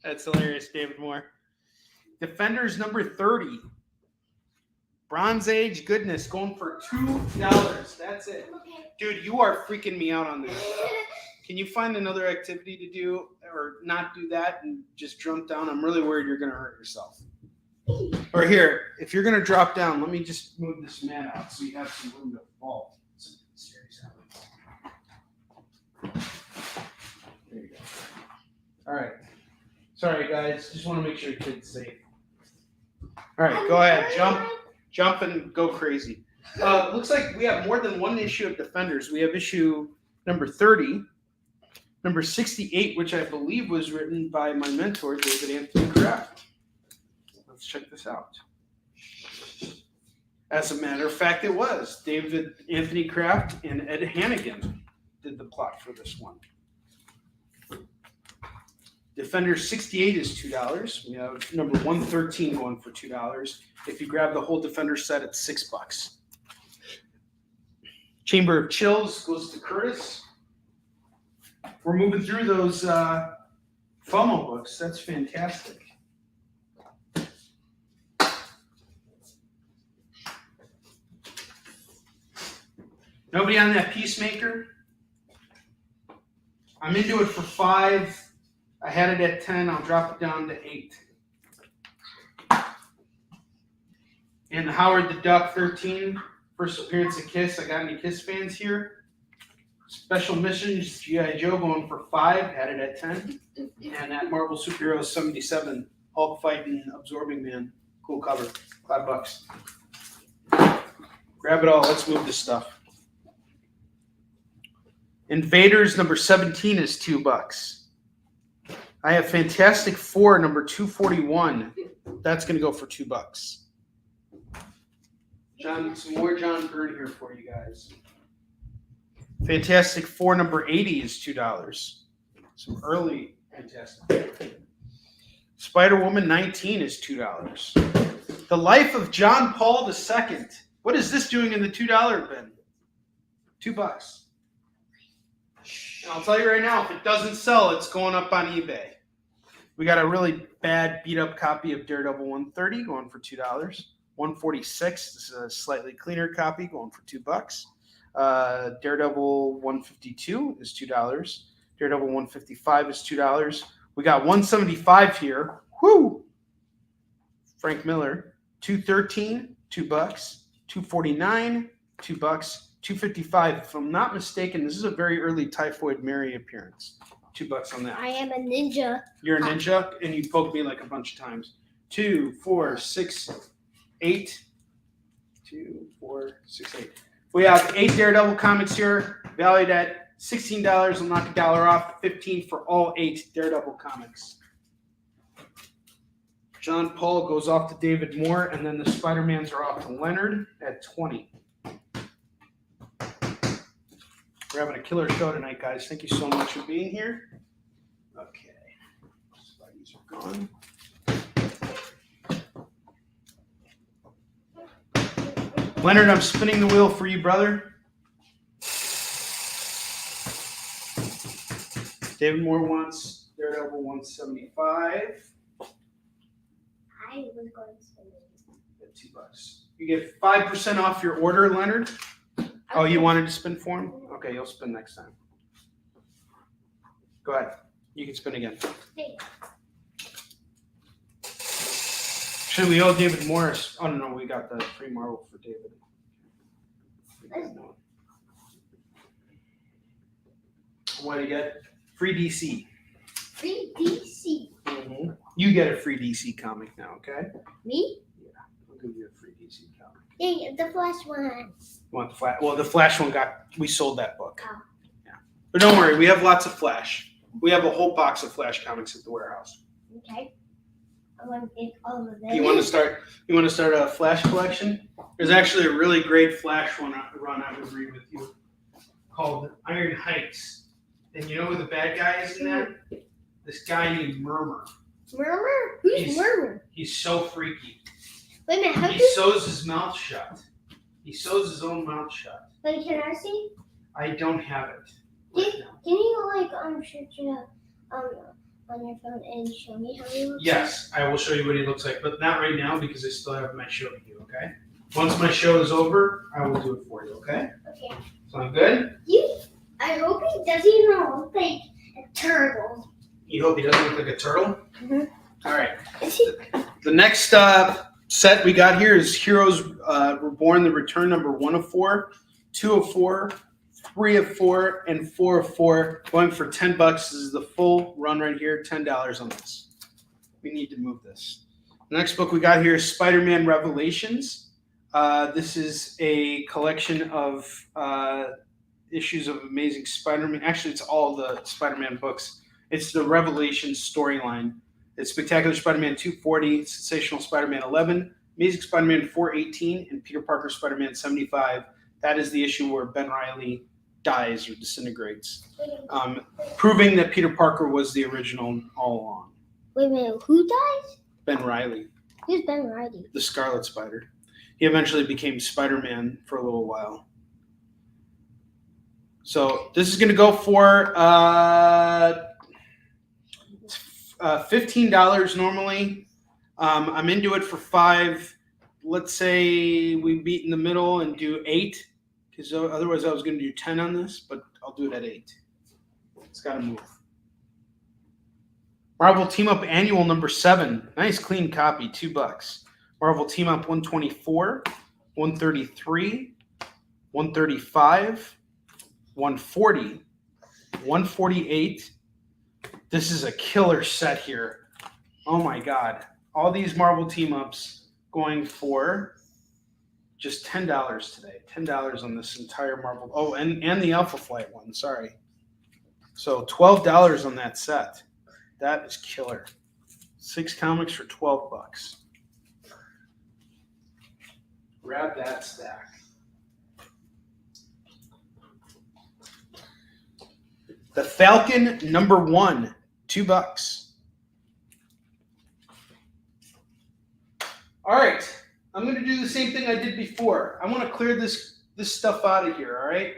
That's hilarious, David Moore. Defenders number 30. Bronze Age goodness going for $2. That's it. Dude, you are freaking me out on this. Can you find another activity to do or not do that and just jump down? I'm really worried you're going to hurt yourself. Or here, if you're going to drop down, let me just move this mat out so you have some room to fall. There you go. All right. Sorry, guys. Just want to make sure your kid's safe. All right, go ahead. Jump and go crazy. Looks like we have more than one issue of Defenders. We have issue number 30, number 68, which I believe was written by my mentor, David Anthony Kraft. Let's check this out. As a matter of fact, it was. David Anthony Kraft and Ed Hannigan did the plot for this one. Defender 68 is $2. We have number 113 going for $2. If you grab the whole Defender set, it's $6. Chamber of Chills goes to Curtis. We're moving through those FOMO books. That's fantastic. Nobody on that Peacemaker? I'm into it for 5. I had it at 10. I'll drop it down to 8. And Howard the Duck 13, first appearance of Kiss. I got any Kiss fans here? Special Missions G.I. Joe going for 5. Had it at 10. And that Marvel Superheroes 77, Hulk fighting Absorbing Man. Cool cover. $5. Grab it all. Let's move this stuff. Invaders number 17 is $2. I have Fantastic Four number 241. That's going to go for $2. John, some more John Byrne here for you guys. Fantastic Four number 80 is $2. Some early Fantastic. Spider-Woman 19 is $2. The Life of John Paul II. What is this doing in the $2 bin? $2. And I'll tell you right now, if it doesn't sell, it's going up on eBay. We got a really bad beat-up copy of Daredevil 130 going for $2. 146, this is a slightly cleaner copy going for $2. Daredevil 152 is $2. Daredevil 155 is $2. We got 175 here. Whoo! Frank Miller. 213, $2. 249, $2. 255. If I'm not mistaken, this is a very early Typhoid Mary appearance. $2 on that. I am a ninja. You're a ninja, and you poked me like a bunch of times. 2, 4, 6, 8. 2, 4, 6, 8. We have 8 Daredevil comics here, valued at $16. I'll knock $1 off. $15 for all 8 Daredevil comics. John Paul goes off to David Moore, and then the Spider-Mans are off to Leonard at 20. We're having a killer show tonight, guys. Thank you so much for being here. Okay. Spideys are gone. Leonard, I'm spinning the wheel for you, brother. David Moore wants Daredevil 175. I was going to spend it. $2. You get 5% off your order, Leonard. Oh, you wanted to spin for him? Okay, you'll spin next time. Go ahead. You can spin again. Hey. Should we owe David Morris? Oh, no, we got the free Marvel for David. What do you get? Free DC. Free DC. Mm-hmm. You get a free DC comic now, okay? Me? Yeah, I'll give you a free DC comic. Hey, the Flash one. You want the Flash? Well, the Flash one we sold that book. Oh. Yeah. But don't worry, we have lots of Flash. We have a whole box of Flash comics at the warehouse. Okay. I want to get all of them. You want to start a Flash collection? There's actually a really great Flash run I would read with you called Iron Heights. And you know who the bad guy is in that? This guy named Murmur. Murmur? Who's Murmur? He's so freaky. Wait a minute, how He sews his mouth shut. He sews his own mouth shut. Wait, can I see? I don't have it. Can you search it up on your phone and show me how he looks? Yes, I will show you what he looks like, but not right now because I still have my show to do, okay? Once my show is over, I will do it for you, okay? Okay. Sound good? I hope he doesn't even look like a turtle. You hope he doesn't look like a turtle? Mm-hmm. All right. Is he? The next set we got here is Heroes Reborn, the return number 1 of 4, 2 of 4, 3 of 4, and 4 of 4, going for $10. This is the full run right here, $10 on this. We need to move this. The next book we got here is Spider-Man Revelations. This is a collection of issues of Amazing Spider-Man. Actually, it's all the Spider-Man books. It's the Revelations storyline. It's Spectacular Spider-Man 240, Sensational Spider-Man 11, Amazing Spider-Man 418, and Peter Parker Spider-Man 75. That is the issue where Ben Reilly dies or disintegrates, proving that Peter Parker was the original all along. Wait a minute, who dies? Ben Reilly. Who's Ben Reilly? The Scarlet Spider. He eventually became Spider-Man for a little while. So this is going to go for $15 normally. I'm into it for $5. Let's say we meet in the middle and do $8, because otherwise I was going to do $10 on this, but I'll do it at $8. It's got to move. Marvel Team Up Annual number 7. Nice clean copy, $2. Marvel Team Up 124, 133, 135, 140, 148. This is a killer set here. Oh my God. All these Marvel Team Ups going for just $10 today. $10 on this entire Marvel. Oh, and the Alpha Flight one. Sorry. So $12 on that set. That is killer. 6 comics for $12. Grab that stack. The Falcon number 1, $2. All right, I'm going to do the same thing I did before. I want to clear this stuff out of here, all right?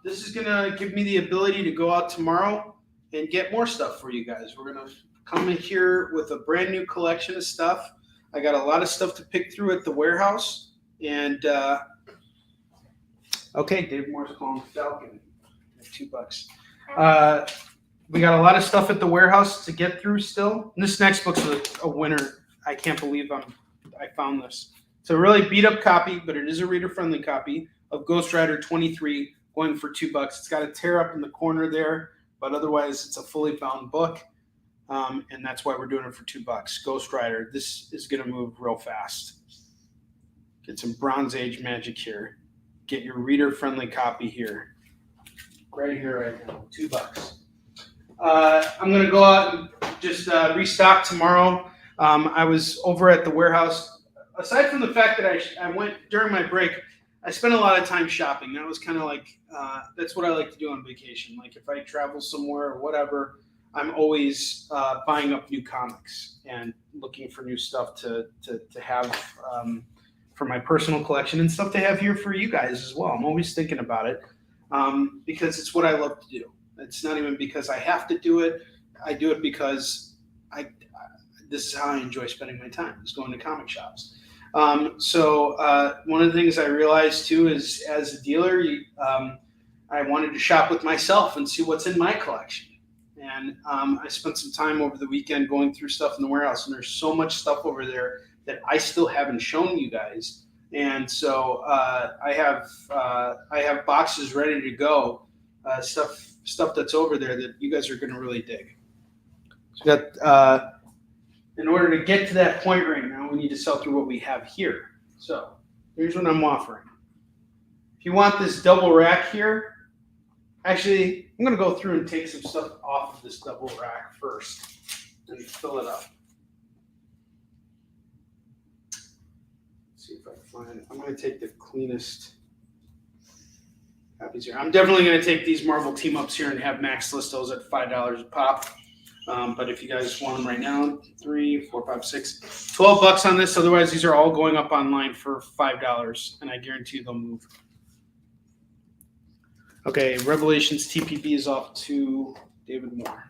This is going to give me the ability to go out tomorrow and get more stuff for you guys. We're going to come in here with a brand new collection of stuff. I got a lot of stuff to pick through at the warehouse. And, okay, Dave Moore's calling Falcon. $2. We got a lot of stuff at the warehouse to get through still. And this next book's a winner. I can't believe I found this. It's a really beat up copy, but it is a reader friendly copy of Ghost Rider 23 going for $2. It's got a tear up in the corner there, but otherwise it's a fully bound book. And that's why we're doing it for $2. Ghost Rider. This is going to move real fast. Get some Bronze Age magic here. Get your reader friendly copy here. Right here, right now, $2. I'm going to go out and just restock tomorrow. I was over at the warehouse. Aside from the fact that I went during my break, I spent a lot of time shopping. That was kind of like, that's what I like to do on vacation. Like if I travel somewhere or whatever, I'm always buying up new comics and looking for new stuff to have for my personal collection and stuff to have here for you guys as well. I'm always thinking about it because it's what I love to do. It's not even because I have to do it. I do it because this is how I enjoy spending my time, is going to comic shops. So one of the things I realized too is, as a dealer, I wanted to shop with myself and see what's in my collection. And I spent some time over the weekend going through stuff in the warehouse, and there's so much stuff over there that I still haven't shown you guys. And so I have boxes ready to go, stuff that's over there that you guys are going to really dig. So we got, in order to get to that point right now, we need to sell through what we have here. So here's what I'm offering. If you want this double rack here, actually, I'm going to go through and take some stuff off of this double rack first and fill it up. Let's see if I find it. I'm going to take the cleanest copies here. I'm definitely going to take these Marvel team-ups here and have Max list those at $5 a pop. But if you guys want them right now, 3, 4, 5, 6, $12 on this. Otherwise, these are all going up online for $5, and I guarantee they'll move. Okay, Revelations TPB is off to David Moore.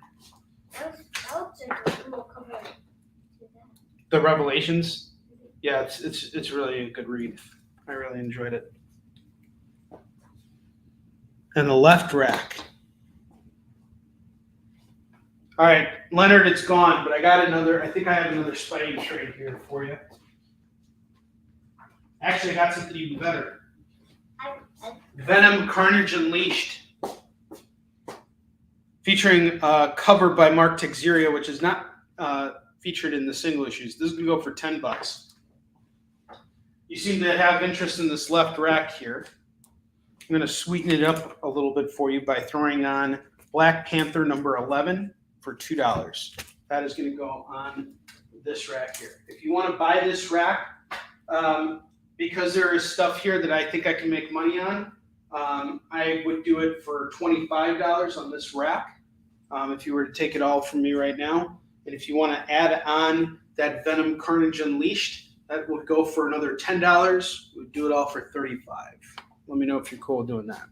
The Revelations, yeah, it's really a good read. I really enjoyed it. And the left rack. All right, Leonard, it's gone, but I got another. I think I have another Spidey trade here for you. Actually, I got something even better. Venom Carnage Unleashed, featuring cover by Mark Teixeira, which is not featured in the single issues. This is going to go for $10. You seem to have interest in this left rack here. I'm going to sweeten it up a little bit for you by throwing on Black Panther number 11 for $2. That is going to go on this rack here. If you want to buy this rack, because there is stuff here that I think I can make money on, I would do it for $25 on this rack if you were to take it all from me right now. And if you want to add on that Venom Carnage Unleashed, that would go for another $10. We'd do it all for $35. Let me know if you're cool with doing that.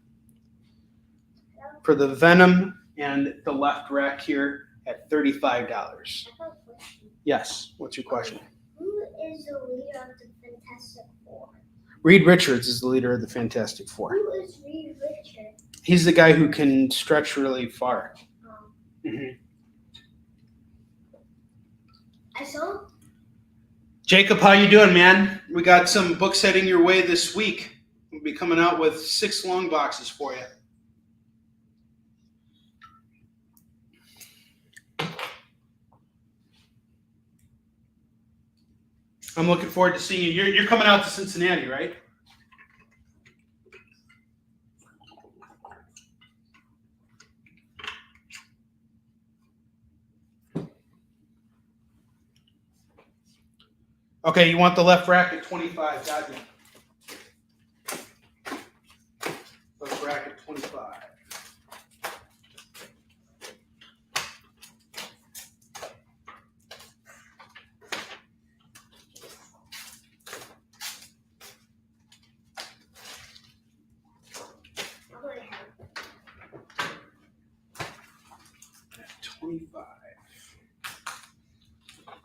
For the Venom and the left rack here at $35. Yes, what's your question? Who is the leader of the Fantastic Four? Reed Richards is the leader of the Fantastic Four. Who is Reed Richards? He's the guy who can stretch really far. Mm-hmm. I saw. Jacob, how you doing, man? We got some books heading your way this week. We'll be coming out with 6 long boxes for you. I'm looking forward to seeing you. You're coming out to Cincinnati, right? Okay, you want the left rack at 25. Got you. Left rack at 25. At 25.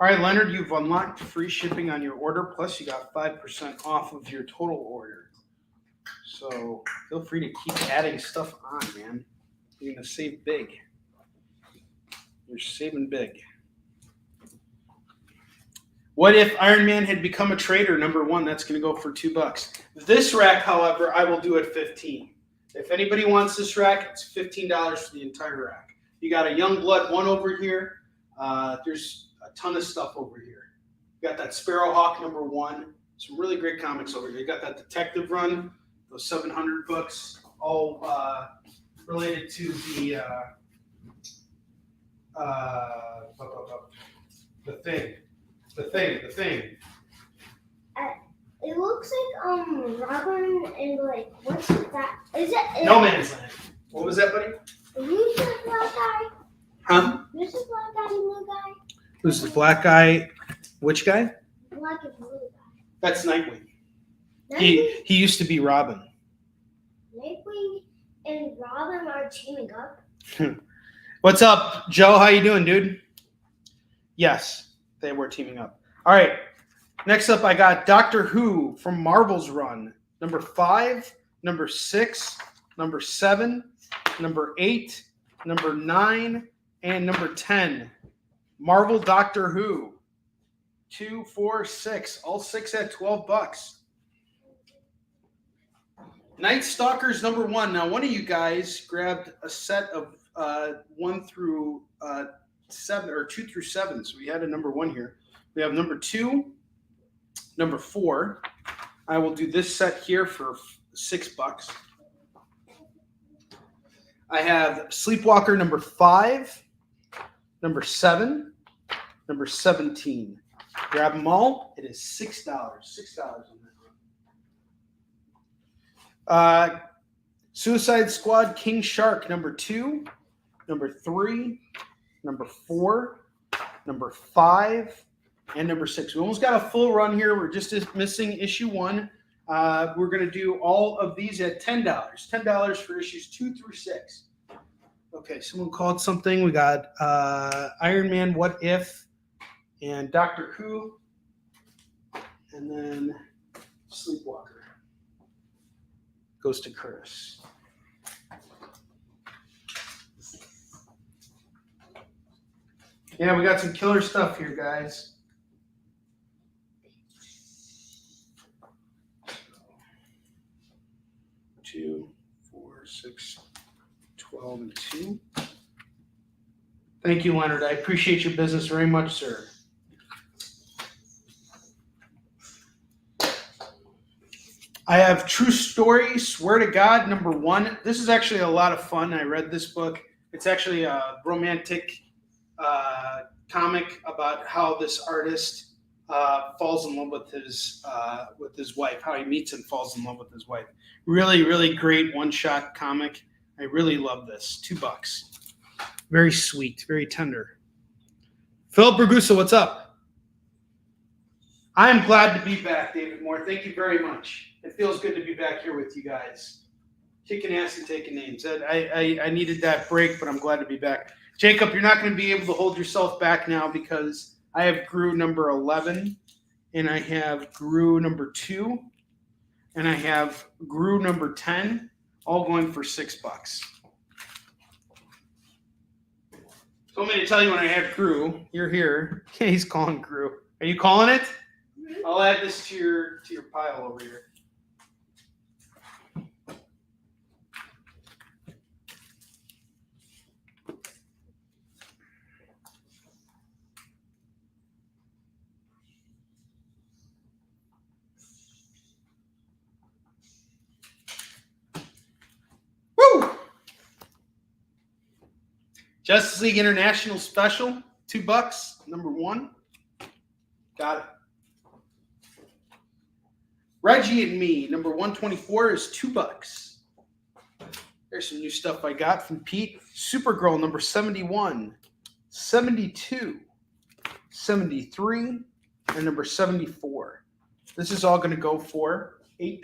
All right, Leonard, you've unlocked free shipping on your order, plus you got 5% off of your total order. So feel free to keep adding stuff on, man. You're going to save big. You're saving big. What if Iron Man had become a trader, number 1? That's going to go for $2. This rack, however, I will do at $15. If anybody wants this rack, it's $15 for the entire rack. You got a Youngblood 1 over here. There's a ton of stuff over here. You got that Sparrowhawk number 1. Some really great comics over here. You got that Detective Run, those 700 books, all related to the thing. It looks like Robin and like what's that? Is it No Man's Land. What was that, buddy? Who's the black guy? Huh? Who's the black guy and blue guy? Who's the black guy? Which guy? Black and blue guy. That's Nightwing. He used to be Robin. Nightwing and Robin are teaming up. What's up, Joe? How you doing, dude? Yes, they were teaming up. All right. Next up, I got Doctor Who from Marvel's run. Number 5, number 6, number 7, number 8, number 9, and number 10. Marvel Doctor Who. 2, 4, 6. All 6 at $12. Night Stalkers number 1. Now, one of you guys grabbed a set of 1 through 7, or 2 through 7. So we had a number 1 here. We have number 2, number 4. I will do this set here for $6. I have Sleepwalker number 5, number 7, number 17. Grab them all. It is $6. $6 on that one. Suicide Squad King Shark number 2, number 3, number 4, number 5, and number 6. We almost got a full run here. We're just missing issue 1. We're going to do all of these at $10. $10 for issues 2 through 6. Okay, someone called something. We got Iron Man What If and Doctor Who, and then Sleepwalker goes to Curtis. Yeah, we got some killer stuff here, guys. Two, 4, 6, 12, and 2. Thank you, Leonard. I appreciate your business very much, sir. I have True Story, Swear to God, number 1. This is actually a lot of fun. I read this book. It's actually a romantic comic about how this artist falls in love with his wife, how he meets and falls in love with his wife. Really, really great one-shot comic. I really love this. $2. Very sweet, very tender. Philip Bergusa, what's up? I am glad to be back, David Moore. Thank you very much. It feels good to be back here with you guys. Kicking ass and taking names. I needed that break, but I'm glad to be back. Jacob, you're not going to be able to hold yourself back now because I have Gru number 11, and I have Gru number 2, and I have Gru number 10, all going for $6. Told me to tell you when I have Gru. You're here. He's calling Gru. Are you calling it? I'll add this to your pile over here. Woo! Justice League International Special, $2, number 1. Got it. Reggie and Me, number 124 is $2. There's some new stuff I got from Pete. Supergirl, number 71, 72, 73, and number 74. This is all going to go for $8.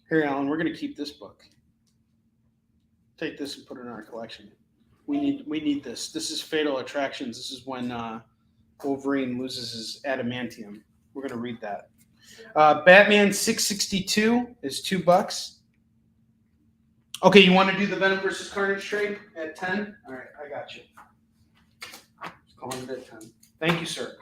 Here, Alan, we're going to keep this book. Take this and put it in our collection. We need this. This is Fatal Attractions. This is when Wolverine loses his adamantium. We're going to read that. Batman 662 is $2. Okay, you want to do the Venom versus Carnage trade at 10? All right, I got you. Just calling it at 10. Thank you, sir.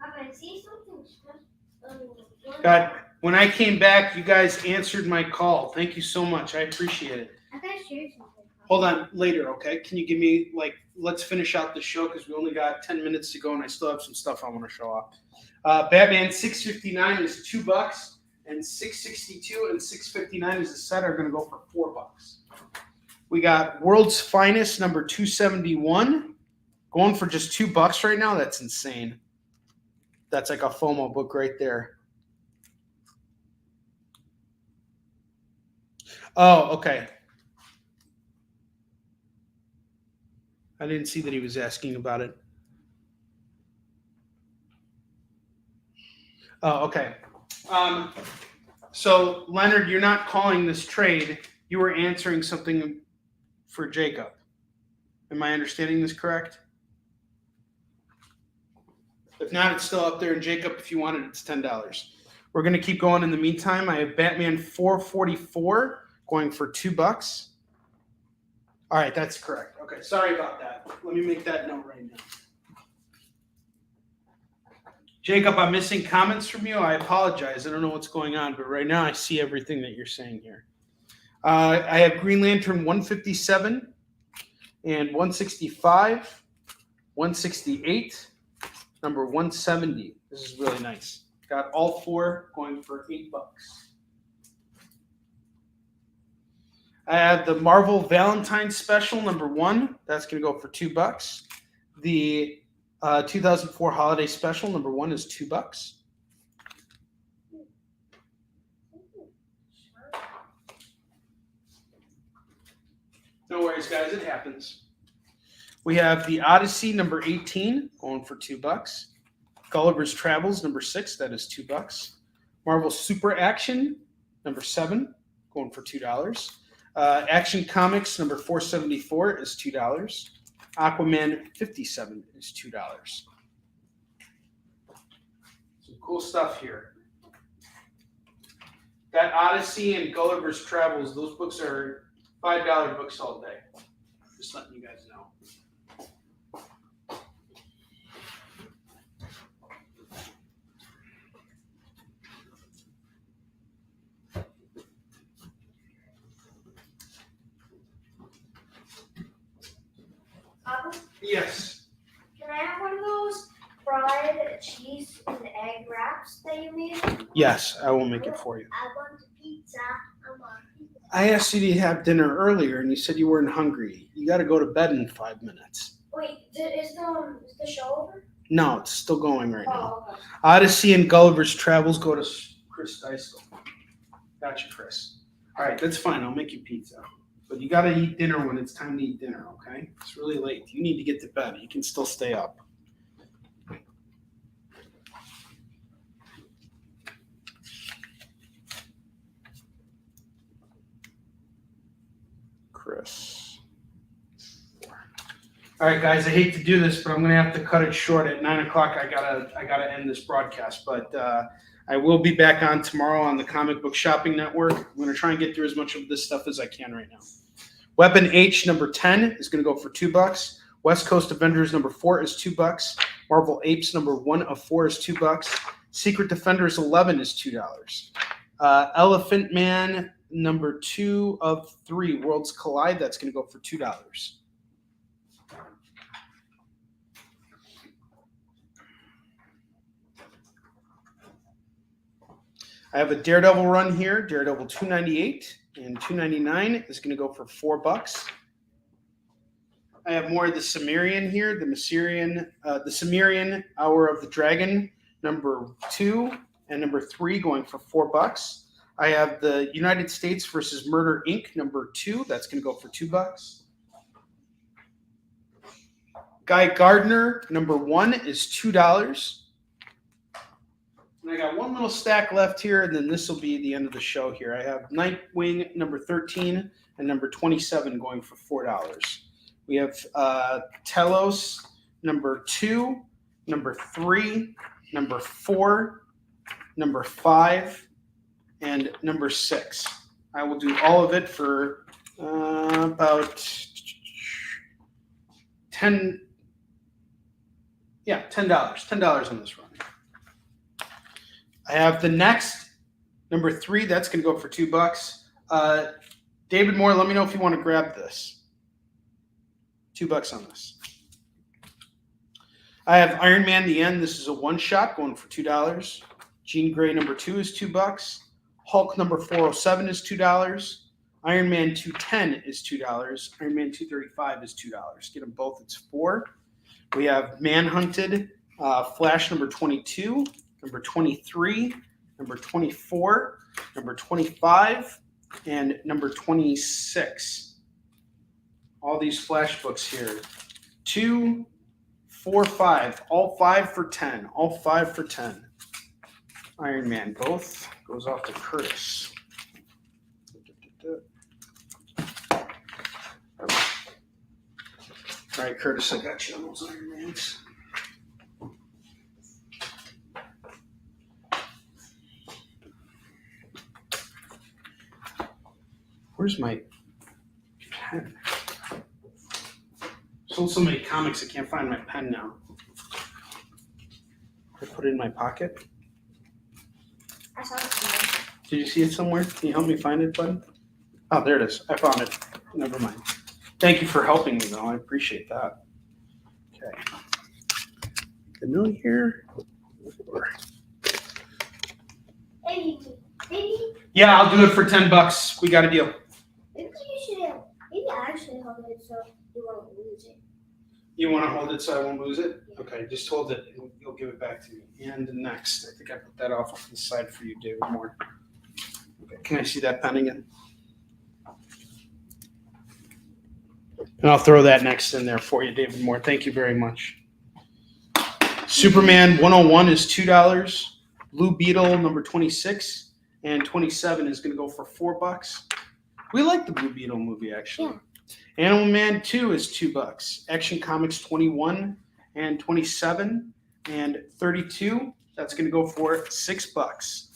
I see something special. God, when I came back, you guys answered my call. Thank you so much. I appreciate it. I thought you shared something. Hold on, later, okay? Can you give me, let's finish out the show because we only got 10 minutes to go and I still have some stuff I want to show off. Batman 659 is $2, and 662 and 659 as a set are going to go for $4. We got World's Finest, number 271, going for just $2 right now. That's insane. That's like a FOMO book right there. Oh, okay. I didn't see that he was asking about it. Oh, okay. So Leonard, you're not calling this trade. You were answering something for Jacob. Am I understanding this correct? If not, it's still up there. And Jacob, if you want it, it's $10. We're going to keep going in the meantime. I have Batman 444 going for $2. All right, that's correct. Okay, sorry about that. Let me make that note right now. Jacob, I'm missing comments from you. I apologize. I don't know what's going on, but right now I see everything that you're saying here. I have Green Lantern 157 and 165, 168, number 170. This is really nice. Got all four going for $8. I have the Marvel Valentine Special number 1. That's going to go for $2. The 2004 Holiday Special number 1 is $2. No worries, guys. It happens. We have the Odyssey number 18 going for $2. Gulliver's Travels number 6. That is $2. Marvel Super Action number 7 going for $2. Action Comics number 474 is $2. Aquaman 57 is $2. Some cool stuff here. That Odyssey and Gulliver's Travels, those books are $5 books all day. Just letting you guys know. Yes. Can I have one of those fried cheese and egg wraps that you made? Yes, I will make it for you. I want pizza. I want pizza. I asked you to have dinner earlier, and you said you weren't hungry. You got to go to bed in 5 minutes. Wait, is the show over? No, it's still going right now. Oh, okay. Odyssey and Gulliver's Travels go to Chris Dysel. Gotcha, Chris. All right, that's fine. I'll make you pizza. But you got to eat dinner when it's time to eat dinner, okay? It's really late. You need to get to bed. You can still stay up. Chris. All right, guys. I hate to do this, but I'm going to have to cut it short. At 9 o'clock, I gotta end this broadcast. But I will be back on tomorrow on the Comic Book Shopping Network. I'm going to try and get through as much of this stuff as I can right now. Weapon H number 10 is going to go for $2. West Coast Avengers number 4 is $2. Marvel Apes number 1 of 4 is $2. Secret Defenders 11 is $2. Elephant Man number 2 of 3, Worlds Collide, that's going to go for $2. I have a Daredevil run here, Daredevil 298 and 299 is going to go for $4. I have more of the Cimmerian here, the Cimmerian Hour of the Dragon, number 2 and number 3 going for $4. I have the United States versus Murder Inc. number 2, that's going to go for $2. Guy Gardner number 1 is $2. And I got one little stack left here, and then this will be the end of the show here. I have Nightwing number 13 and number 27 going for $4. We have Telos number 2, number 3, number 4, number 5, and number 6. I will do all of it for about $10 on this run. I have the next, number 3, that's going to go for $2. David Moore, let me know if you want to grab this. $2 on this. I have Iron Man The End. This is a one-shot going for $2. Jean Grey number 2 is $2. Hulk number 407 is $2. Iron Man 210 is $2. Iron Man 235 is $2. Get them both, it's $4. We have Manhunted, Flash number 22. Number 23, number 24, number 25, and number 26. All these flash books here. 2, 4, 5. All 5 for 10. All 5 for 10. Iron Man, both goes off to Curtis. All right, Curtis, I got you on those Iron Mans. Where's my pen? Sold so many comics, I can't find my pen now. I put it in my pocket. I saw it somewhere. Did you see it somewhere? Can you help me find it, bud? Oh, there it is. I found it. Never mind. Thank you for helping me, though. I appreciate that. Okay. The note here. Maybe. Yeah, I'll do it for $10. We got a deal. Maybe you should. Maybe I should hold it so you won't lose it. You want to hold it so I won't lose it? Okay, just hold it and you'll give it back to me. And next, I think I put that off to the side for you, David Moore. Okay, can I see that pen again? And I'll throw that next in there for you, David Moore. Thank you very much. Superman 101 is $2. Blue Beetle number 26 and 27 is going to go for $4. We like the Blue Beetle movie, actually. Yeah. Animal Man 2 is $2. Action Comics 21 and 27 and 32, that's going to go for $6.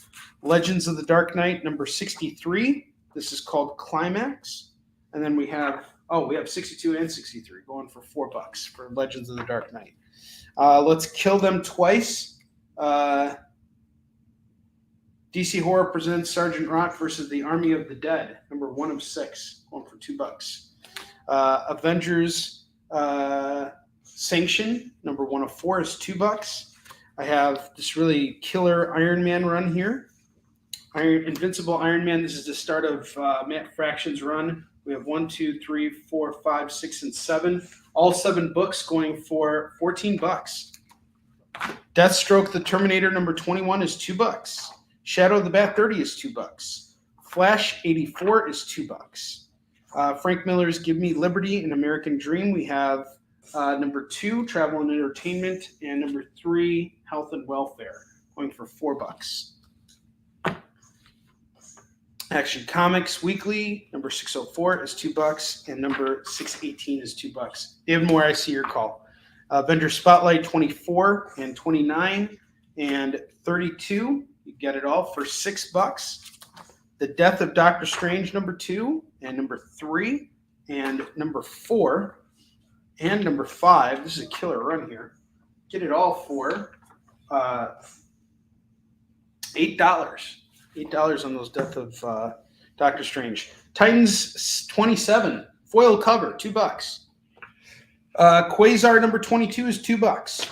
Legends of the Dark Knight number 63. This is called Climax. And then we have 62 and 63 going for $4 for Legends of the Dark Knight. Let's Kill Them Twice. DC Horror presents Sergeant Rock versus the Army of the Dead, number 1 of 6, going for $2. Avengers Sanction, number 1 of 4 is $2. I have this really killer Iron Man run here. Invincible Iron Man, this is the start of Matt Fraction's run. We have 1, 2, 3, 4, 5, 6, and 7. All 7 books going for $14. Deathstroke the Terminator number 21 is $2. Shadow of the Bat 30 is $2. Flash 84 is $2. Frank Miller's Give Me Liberty, An American Dream. We have number 2, Travel and Entertainment, and number 3, Health and Welfare, going for $4. Action Comics Weekly, number 604 is $2, and number 618 is $2. David Moore, I see your call. Vendor Spotlight 24 and 29 and 32. You get it all for $6. The Death of Doctor Strange, number 2 and number 3 and number 4 and number 5. This is a killer run here. Get it all for $8. $8 on those Death of Doctor Strange. Titans 27 foil cover, $2. Quasar number 22 is $2.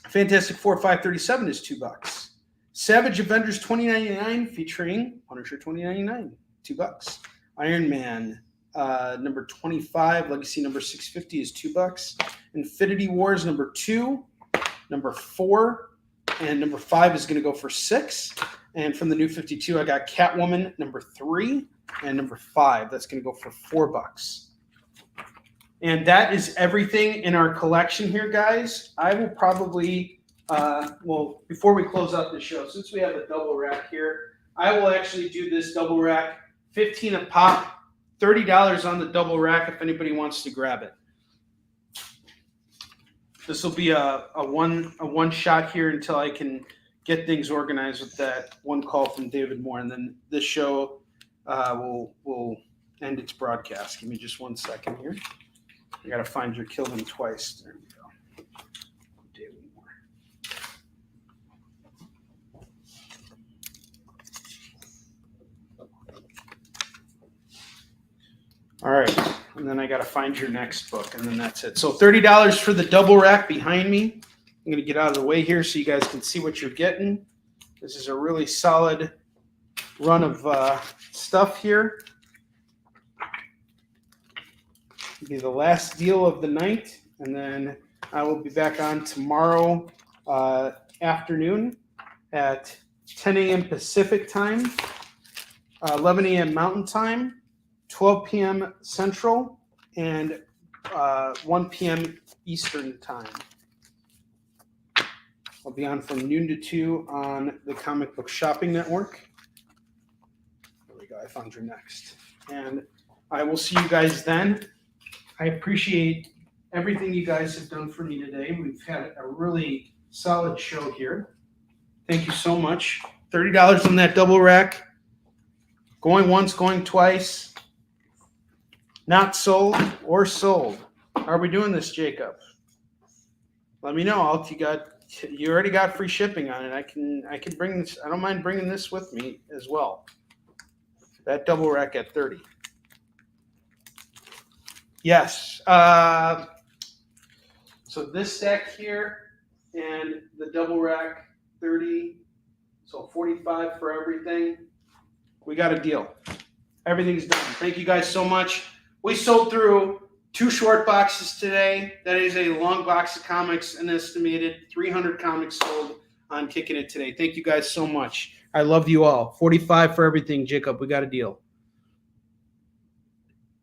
Fantastic Four 537 is $2. Savage Avengers 2099 featuring Punisher 2099, $2. Iron Man number 25, Legacy number 650 is $2. Infinity Wars number 2, number 4, and number 5 is going to go for $6. And from the new 52, I got Catwoman number 3 and number 5. That's going to go for $4. And that is everything in our collection here, guys. I will probably, before we close out the show, since we have a double rack here, I will actually do this double rack, 15 a pop, $30 on the double rack if anybody wants to grab it. This will be a one shot here until I can get things organized with that one call from David Moore, and then this show will end its broadcast. Give me just 1 second here. I gotta find your Kill Them Twice. There we go. David Moore. All right, and then I gotta find your next book, and then that's it. So $30 for the double rack behind me. I'm gonna get out of the way here so you guys can see what you're getting. This is a really solid run of stuff here. It'll be the last deal of the night, and then I will be back on tomorrow afternoon at 10 a.m. Pacific time, 11 a.m. Mountain time, 12 p.m. Central, and 1 p.m. Eastern time. I'll be on from noon to 2 on the Comic Book Shopping Network. There we go. I found your next. And I will see you guys then. I appreciate everything you guys have done for me today. We've had a really solid show here. Thank you so much. $30 on that double rack. Going once, going twice. Not sold or sold. How are we doing this, Jacob? Let me know. You already got free shipping on it. I can bring this. I don't mind bringing this with me as well. That double rack at 30. Yes. So this stack here and the double rack 30. So 45 for everything. We got a deal. Everything's done. Thank you guys so much. We sold through 2 short boxes today. That is a long box of comics, an estimated 300 comics sold on Kicking It today. Thank you guys so much. I love you all. 45 for everything, Jacob. We got a deal.